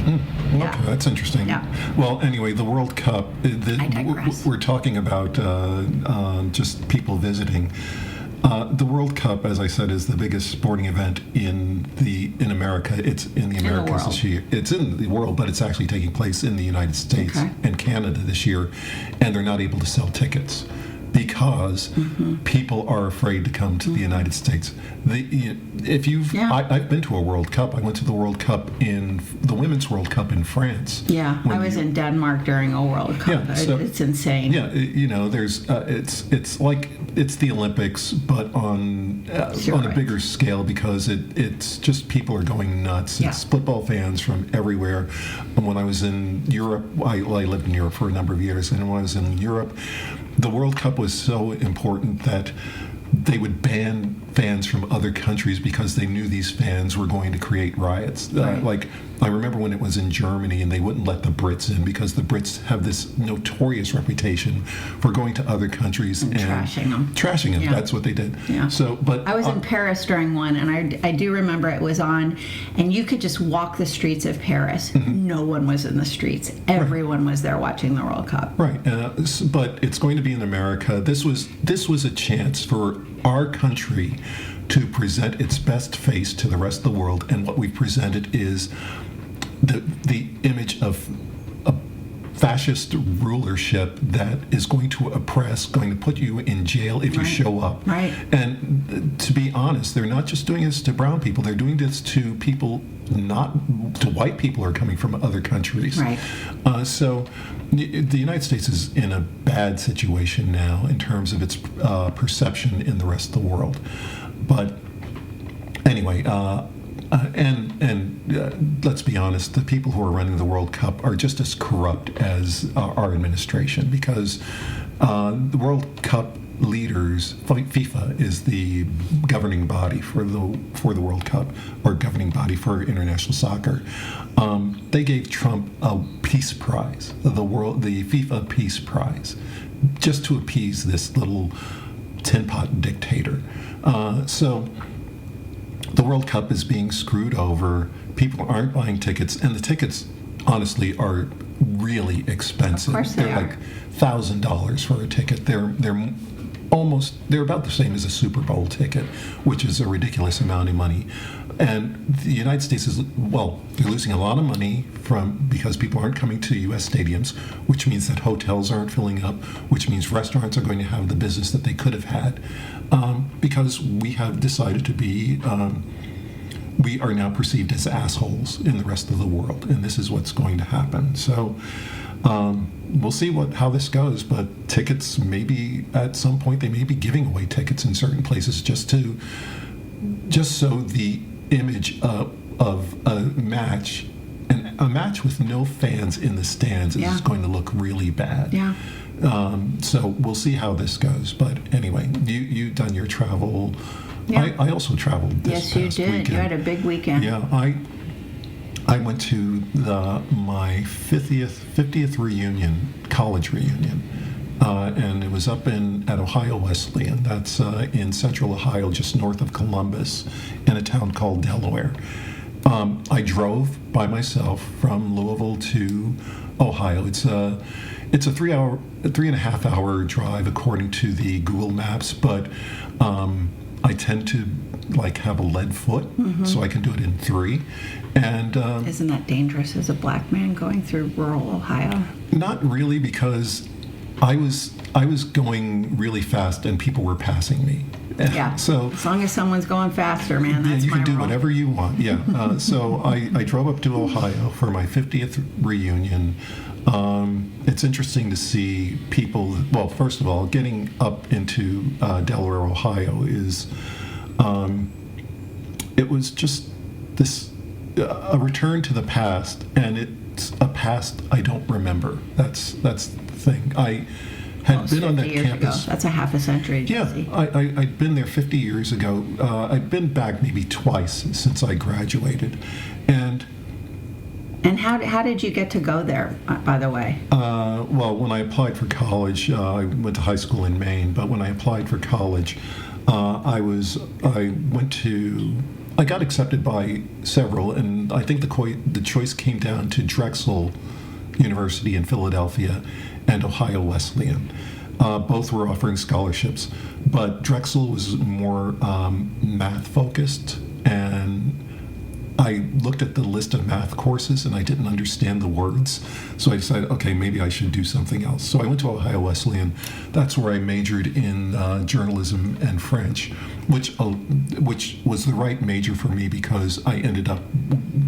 Okay, that's interesting. Yeah. Well, anyway, the World Cup. I digress. We're talking about just people visiting. The World Cup, as I said, is the biggest sporting event in America. It's in the Americas world. this year. It's in the world, but it's actually taking place in the United States and Canada this year, and they're not able to sell tickets because people are afraid to come to the United States. I've been to a World Cup. I went to the World Cup the Women's World Cup in France. Yeah, I was in Denmark during a World Cup. Yeah, so- it's insane. Yeah, there's it's like it's the Olympics, but on a bigger scale, because it's just people are going nuts. Yeah. It's football fans from everywhere. And when I was in Europe, I lived in Europe for a number of years, and when I was in Europe, the World Cup was so important that they would ban fans from other countries because they knew these fans were going to create riots. Right. Like, I remember when it was in Germany and they wouldn't let the Brits in because the Brits have this notorious reputation for going to other countries and trashing them. Trashing them. Yeah. That's what they did. Yeah. So, but I was in Paris during one, and I do remember it was on, and you could just walk the streets of Paris. No one was in the streets. Everyone was there watching the World Cup. Right, but it's going to be in America. This was a chance for our country to present its best face to the rest of the world, and what we've presented is the image of a fascist rulership that is going to oppress, going to put you in jail if you show up. Right. And to be honest, they're not just doing this to brown people; they're doing this to people, not to white people who are coming from other countries. Right. So the United States is in a bad situation now in terms of its perception in the rest of the world. But anyway, let's be honest, the people who are running the World Cup are just as corrupt as our administration, because the World Cup leaders, FIFA is the governing body for the World Cup, or governing body for international soccer. They gave Trump a peace prize, the FIFA Peace Prize, just to appease this little tin pot dictator. So the World Cup is being screwed over. People aren't buying tickets, and the tickets, honestly, are really expensive. Of course they They're are. like $1,000 for a ticket. They're about the same as a Super Bowl ticket, which is a ridiculous amount of money. And the United States they're losing a lot of money because people aren't coming to U.S. stadiums, which means that hotels aren't filling up, which means restaurants are going to have the business that they could have had, because we have decided to be, we are now perceived as assholes in the rest of the world, and this is what's going to happen. So we'll see how this goes, but tickets, maybe at some point they may be giving away tickets in certain places just so the image of a match, and a match with no fans in the stands, is going to look really bad. Yeah. So we'll see how this goes. But anyway, you done your travel. Yeah. I also traveled this Yes, you past did. weekend. You had a big weekend. Yeah, I went to my 50th reunion, college reunion, and it was up at Ohio Wesleyan. That's in central Ohio, just north of Columbus, in a town called Delaware. I drove by myself from Louisville to Ohio. It's a 3.5 hour drive according to the Google Maps, but I tend to like have a lead foot, so I can do it in 3. And Isn't that dangerous as a black man going through rural Ohio? not really, because I was going really fast and people were passing me. Yeah. So as long as someone's going faster, man, yeah, that's you my can do rule. whatever you want. Yeah. So I drove up to Ohio for my 50th reunion. It's interesting to see people. Well, first of all, getting up into Delaware, Ohio is. It was just this a return to the past, and it's a past I don't remember. That's the thing. I had Almost been on 50 that years campus. ago. That's a half a century, Yeah, Jesse. I'd been there 50 years ago. I'd been back maybe twice since I graduated. And how did you get to go there, by the way? Well, when I applied for college, I went to high school in Maine, but when I applied for college, I got accepted by several, and I think the choice came down to Drexel University in Philadelphia and Ohio Wesleyan. Both were offering scholarships, but Drexel was more math focused, and I looked at the list of math courses and I didn't understand the words, so I decided, okay, maybe I should do something else. So I went to Ohio Wesleyan. That's where I majored in journalism and French, which was the right major for me because I ended up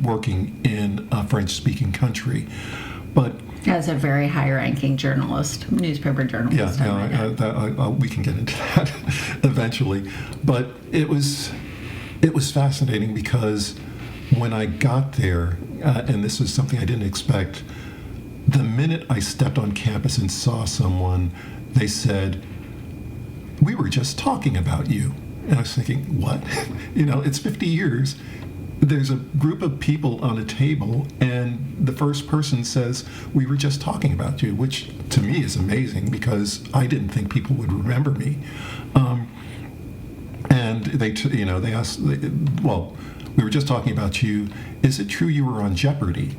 working in a French-speaking country. But As a very high-ranking journalist, newspaper journalist. we can get into that eventually. But it was fascinating because when I got there, and this is something I didn't expect, the minute I stepped on campus and saw someone, they said, "We were just talking about you." And I was thinking, what? It's 50 years. There's a group of people on a table, and the first person says, "We were just talking about you," which to me is amazing because I didn't think people would remember me. And they asked, well, "We were just talking about you. Is it true you were on Jeopardy?"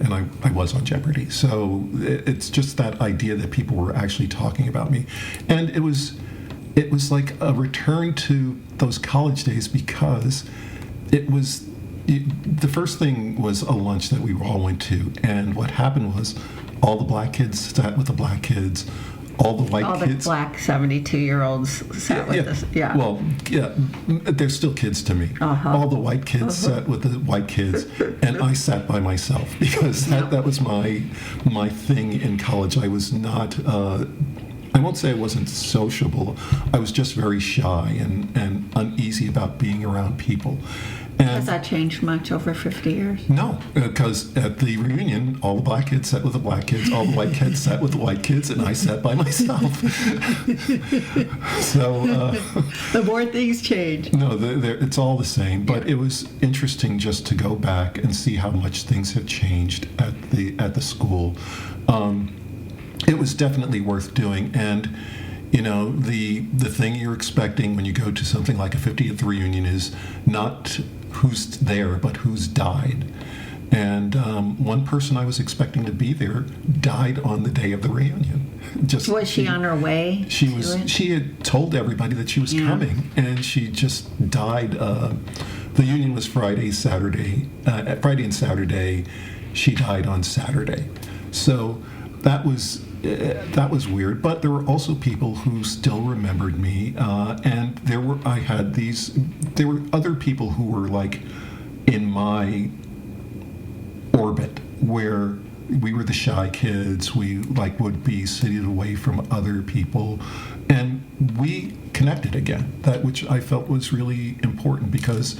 And I was on Jeopardy. So it's just that idea that people were actually talking about me. And it was like a return to those college days because the first thing was a lunch that we all went to. And what happened was all the black kids sat with the black kids. All the white All kids. the black 72-year-olds sat with us. Yeah. Well, yeah, they're still kids to me. All the white kids sat with the white kids, and I sat by myself because that was my thing in college. I was not. I won't say I wasn't sociable. I was just very shy and uneasy about being around people. Has that changed much over 50 years? No, because at the reunion, all the black kids sat with the black kids, all the white kids sat with the white kids, and I sat by myself. So the more things change. no, it's all the same. But it was interesting just to go back and see how much things have changed at the school. It was definitely worth doing, and the thing you're expecting when you go to something like a 50th reunion is not who's there, but who's died. And one person I was expecting to be there died on the day of the reunion. Was she on her way? She had told everybody that she was coming, and she just died. The union was Friday and Saturday. She died on Saturday. So that was weird, but there were also people who still remembered me, and there were other people who were like in my orbit where we were the shy kids. We would be seated away from other people, and we connected again. That which I felt was really important because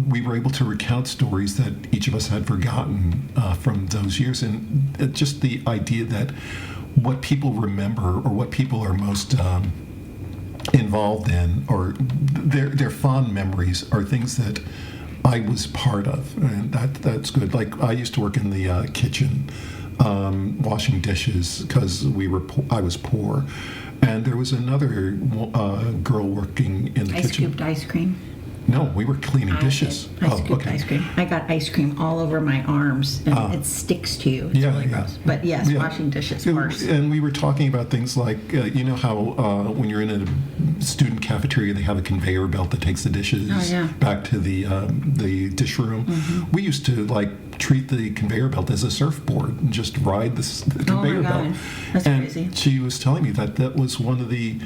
we were able to recount stories that each of us had forgotten from those years, and just the idea that what people remember or what people are most involved in or their fond memories are things that I was part of, and that's good. Like I used to work in the kitchen washing dishes because I was poor, and there was another girl working in the kitchen. I scooped ice cream. No, we were cleaning dishes. I scooped ice cream. I got ice cream all over my arms, and it sticks to you. It's really gross. But yes, washing dishes worse. And we were talking about things like, you know how when you're in a student cafeteria, they have a conveyor belt that takes the dishes back to the dish room. Mm-hmm. We used to treat the conveyor belt as a surfboard and just ride the conveyor belt. That's crazy. She was telling me that was one of the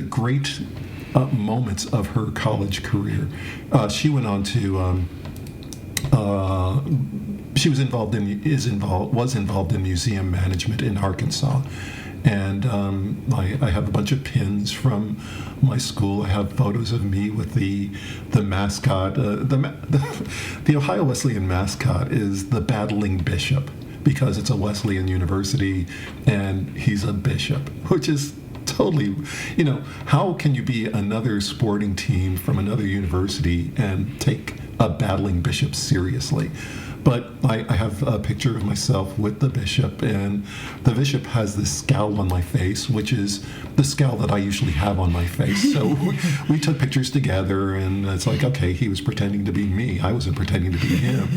great moments of her college career. She went on to she was involved in museum management in Arkansas, and I have a bunch of pins from my school. I have photos of me with the mascot. The Ohio Wesleyan mascot is the battling bishop, because it's a Wesleyan university and he's a bishop, which is totally, how can you be another sporting team from another university and take a battling bishop seriously? But I have a picture of myself with the bishop, and the bishop has this scowl on my face, which is the scowl that I usually have on my face. So we took pictures together, and it's like, okay, he was pretending to be me. I wasn't pretending to be him.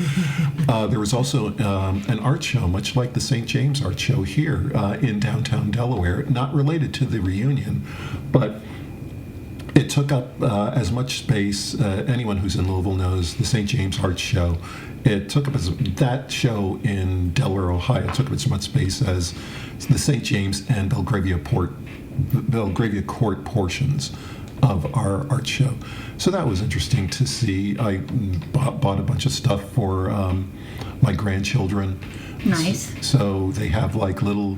There was also an art show, much like the St. James Art Show here in downtown Delaware, not related to the reunion, but it took up as much space. Anyone who's in Louisville knows the St. James Art Show. It took up that show in Delaware, Ohio. It took up as much space as the St. James and Belgravia Court portions of our art show. So that was interesting to see. I bought a bunch of stuff for my grandchildren. Nice. So they have little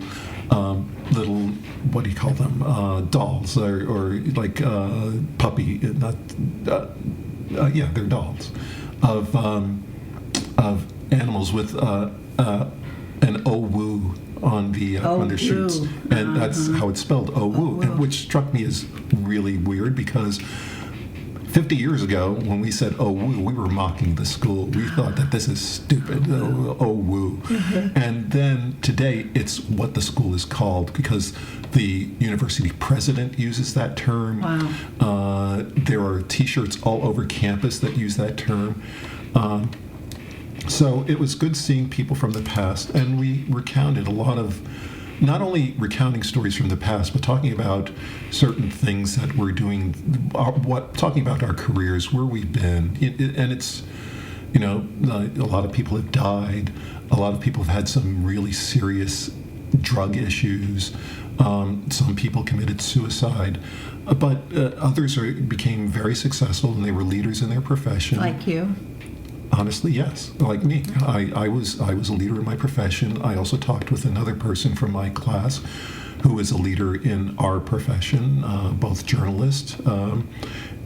what do you call them, dolls or puppy, they're dolls of animals with an O-woo on their shirts, and that's how it's spelled, O-woo, which struck me as really weird, because 50 years ago, when we said "oh woo," we were mocking the school. We thought that this is stupid, oh woo. Mm-hmm. And then today, it's what the school is called, because the university president uses that term. Wow. There are T-shirts all over campus that use that term. So it was good seeing people from the past, and we recounted a lot of, not only recounting stories from the past, but talking about certain things that we're doing, talking about our careers, where we've been. And it's, a lot of people have died. A lot of people have had some really serious drug issues. Some people committed suicide. But others became very successful, and they were leaders in their profession. Like you? Honestly, yes, like me. I was a leader in my profession. I also talked with another person from my class who is a leader in our profession, both journalists.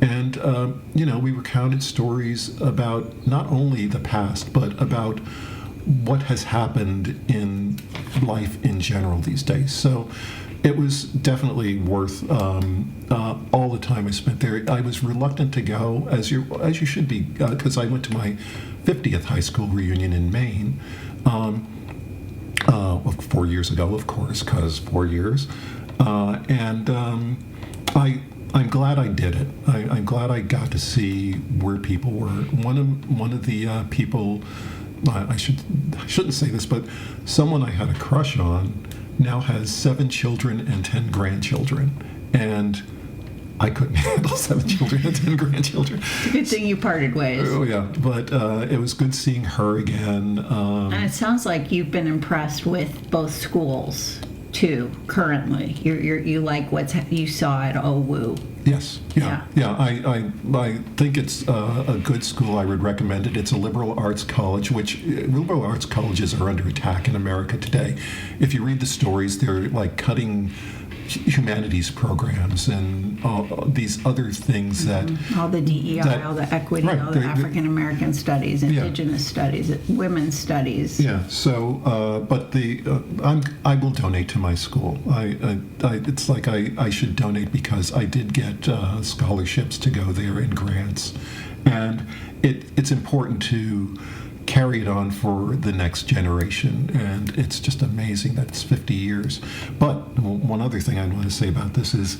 We recounted stories about not only the past, but about what has happened in life in general these days. So it was definitely worth all the time I spent there. I was reluctant to go, as you should be, because I went to my 50th high school reunion in Maine 4 years ago, of course, because 4 years. I'm glad I did it. I'm glad I got to see where people were. One of the people, I shouldn't say this, but someone I had a crush on now has 7 children and 10 grandchildren, and I couldn't handle 7 children and 10 grandchildren. It's a good thing you parted ways. Oh yeah, but it was good seeing her again. And it sounds like you've been impressed with both schools too. Currently, you like what you saw at OWU. Yes, yeah. I think it's a good school. I would recommend it. It's a liberal arts college, which liberal arts colleges are under attack in America today. If you read the stories, they're cutting humanities programs and these other things that all the DEI, all the equity, right, all the African American studies, indigenous studies, women's studies. Yeah. So, but I will donate to my school. It's like I should donate because I did get scholarships to go there and grants, and it's important to carry it on for the next generation, and it's just amazing that it's 50 years. But one other thing I want to say about this is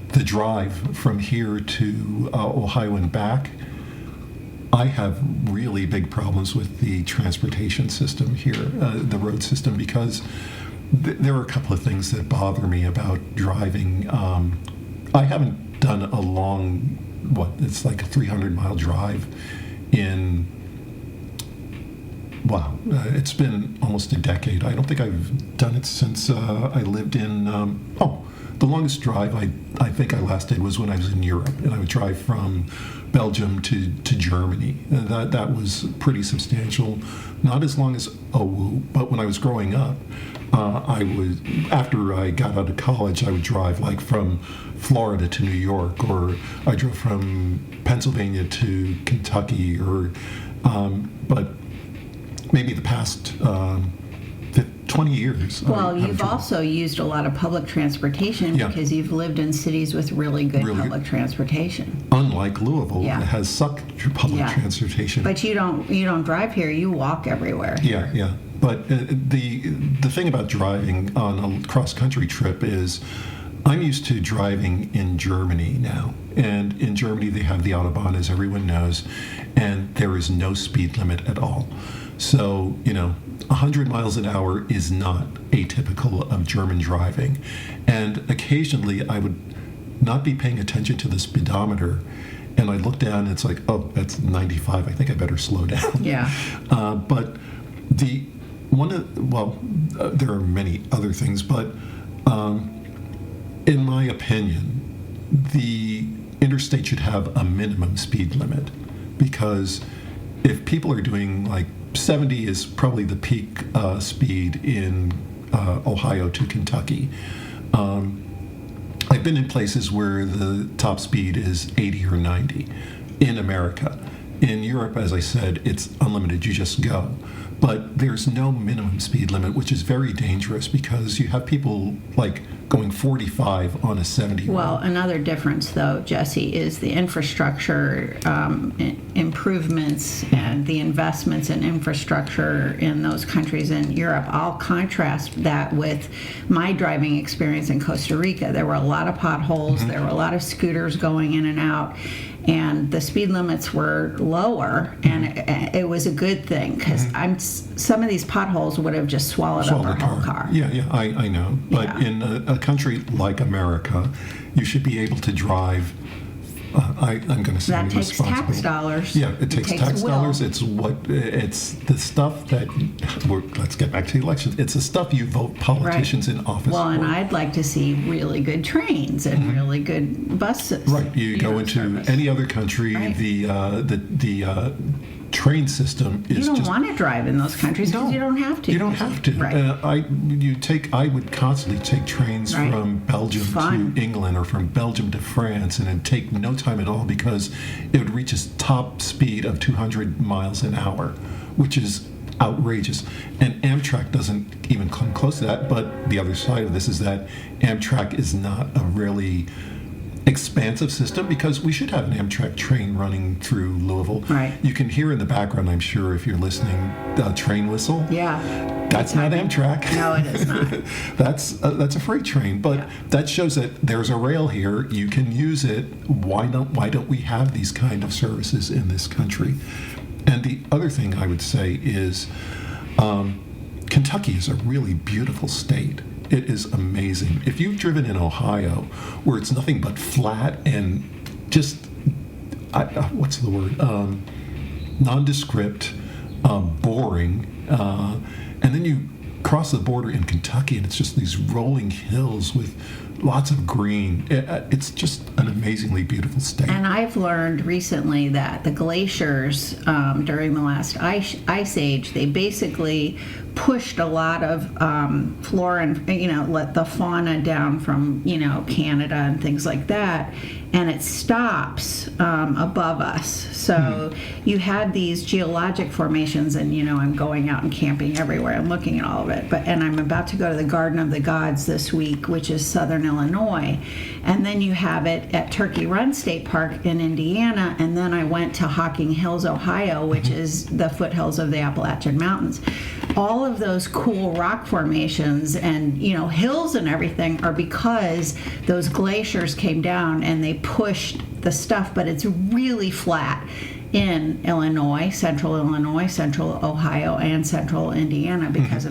the drive from here to Ohio and back, I have really big problems with the transportation system here, the road system, because there are a couple of things that bother me about driving. I haven't done a long, it's like a 300-mile drive in, wow, it's been almost a decade. I don't think I've done it since I lived in, the longest drive I think I last did was when I was in Europe, and I would drive from Belgium to Germany. That was pretty substantial. Not as long as OWU, but when I was growing up, after I got out of college, I would drive like from Florida to New York, or I drove from Pennsylvania to Kentucky, but maybe the past 20 years. Well, you've also used a lot of public transportation because you've lived in cities with really good public transportation. Unlike Louisville, it has sucked public transportation. But you don't drive here; you walk everywhere. Yeah. But the thing about driving on a cross-country trip is, I'm used to driving in Germany now, and in Germany they have the Autobahn, as everyone knows, and there is no speed limit at all. So 100 miles an hour is not atypical of German driving, and occasionally I would not be paying attention to the speedometer, and I look down and it's like, oh, that's 95. I think I better slow down. Yeah. But there are many other things, but in my opinion, the interstate should have a minimum speed limit, because if people are doing like 70 is probably the peak speed in Ohio to Kentucky. I've been in places where the top speed is 80 or 90 in America. In Europe, as I said, it's unlimited. You just go. But there's no minimum speed limit, which is very dangerous, because you have people like going 45 on a 70. Well, another difference, though, Jesse, is the infrastructure improvements and the investments in infrastructure in those countries in Europe. I'll contrast that with my driving experience in Costa Rica. There were a lot of potholes. There were a lot of scooters going in and out. And the speed limits were lower, and it was a good thing, because some of these potholes would have just swallowed up our whole car. Yeah, I know. But in a country like America, you should be able to drive. I'm going to say that takes tax dollars. Yeah, it takes tax dollars. It's the stuff that. Let's get back to the elections. It's the stuff you vote politicians in office for. And I'd like to see really good trains and really good buses. Right. You go into service. Any other country, the train system is. You don't want to drive in those countries because you don't have to. You don't have to. Right. I would constantly take trains from Belgium to England, or from Belgium to France, and it'd take no time at all, because it would reach its top speed of 200 miles an hour, which is outrageous. And Amtrak doesn't even come close to that. But the other side of this is that Amtrak is not a really expansive system, because we should have an Amtrak train running through Louisville. Right. You can hear in the background, I'm sure, if you're listening, a train whistle. Yeah. That's not Amtrak. No, it is not. That's a freight train, but that shows that there's a rail here. You can use it. Why don't we have these kind of services in this country? And the other thing I would say is, Kentucky is a really beautiful state. It is amazing. If you've driven in Ohio, where it's nothing but flat and just, what's the word? Nondescript, boring, and then you cross the border in Kentucky, and it's just these rolling hills with lots of green. It's just an amazingly beautiful state. And I've learned recently that the glaciers during the last ice age, they basically pushed a lot of flora and let the fauna down from Canada and things like that, and it stops above us. So you had these geologic formations, and I'm going out and camping everywhere and looking at all of it. And I'm about to go to the Garden of the Gods this week, which is southern Illinois, and then you have it at Turkey Run State Park in Indiana, and then I went to Hocking Hills, Ohio, which is the foothills of the Appalachian Mountains. All of those cool rock formations and hills and everything are because those glaciers came down and they pushed the stuff, but it's really flat in Illinois, central Ohio, and central Indiana because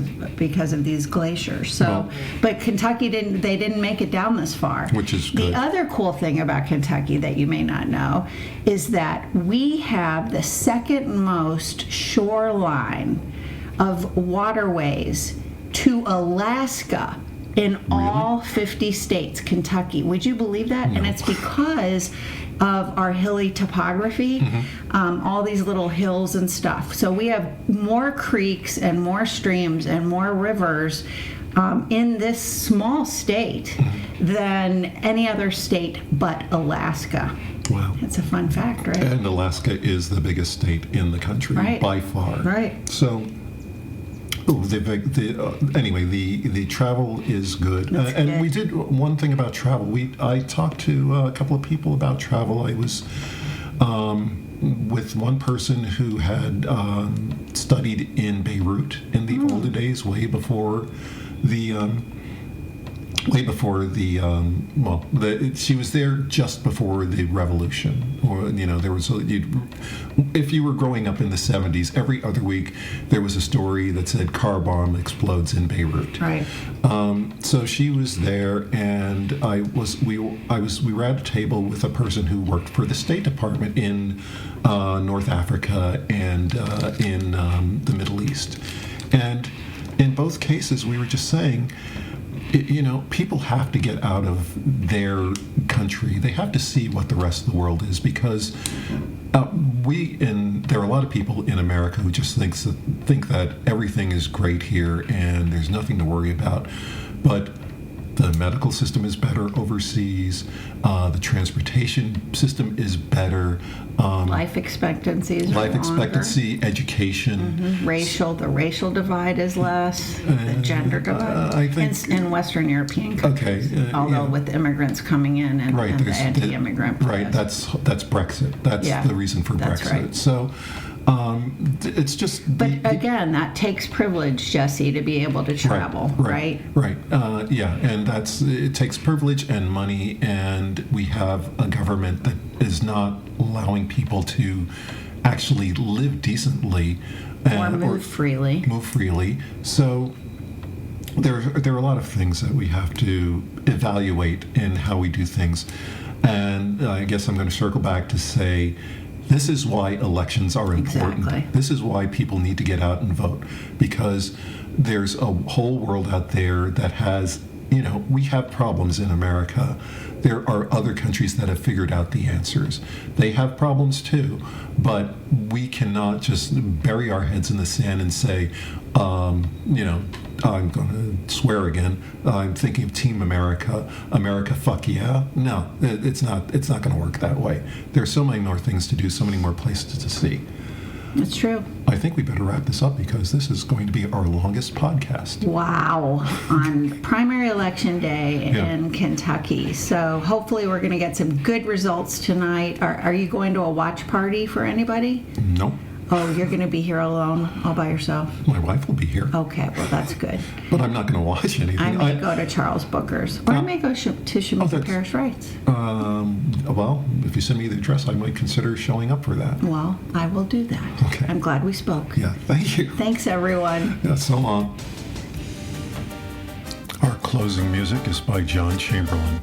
of these glaciers. So, but Kentucky didn't make it down this far. Which is good. The other cool thing about Kentucky that you may not know is that we have the second most shoreline of waterways to Alaska in all 50 states, Kentucky. Would you believe that? No. And it's because of our hilly topography, all these little hills and stuff. So we have more creeks and more streams and more rivers in this small state than any other state but Alaska. Wow. It's a fun fact, right? And Alaska is the biggest state in the country by far. Right. So, anyway, the travel is good. And good. we did one thing about travel. I talked to a couple of people about travel. I was with one person who had studied in Beirut in the older days, way before she was there just before the revolution, or there was if you were growing up in the 70s, every other week there was a story that said car bomb explodes in Beirut. Right. So she was there, and we were at a table with a person who worked for the State Department in North Africa and in the Middle East, and in both cases we were just saying, people have to get out of their country. They have to see what the rest of the world is, because there are a lot of people in America who just think that everything is great here and there's nothing to worry about. But the medical system is better overseas. The transportation system is better. Life expectancies are longer. Education. The racial divide is less. The gender divide. I think in Western European countries. Okay. Although with immigrants coming in and the anti-immigrant press. Right. That's Brexit. That's the reason for Brexit. Right. So. It's just. But again, that takes privilege, Jesse, to be able to travel, right? Right. And it takes privilege and money, and we have a government that is not allowing people to actually live decently or move freely. So there are a lot of things that we have to evaluate in how we do things, and I guess I'm going to circle back to say, this is why elections are important. Exactly. This is why people need to get out and vote, because there's a whole world out there that has, we have problems in America. There are other countries that have figured out the answers. They have problems too, but we cannot just bury our heads in the sand and say, I'm going to swear again. I'm thinking of Team America. America, fuck yeah. No, it's not going to work that way. There's so many more things to do, so many more places to see. That's true. I think we better wrap this up, because this is going to be our longest podcast. Wow. On primary election day in Kentucky. So hopefully we're going to get some good results tonight. Are you going to a watch party for anybody? No. Oh, you're going to be here alone, all by yourself? My wife will be here. Okay, well, that's good. But I'm not going to watch anything. I may go to Charles Booker's, or I may go to Shanika Parish Rights. Well, if you send me the address, I might consider showing up for that. Well, I will do that. Okay. I'm glad we spoke. Yeah, thank you. Thanks, everyone. Yeah, so long. Our closing music is by John Chamberlain.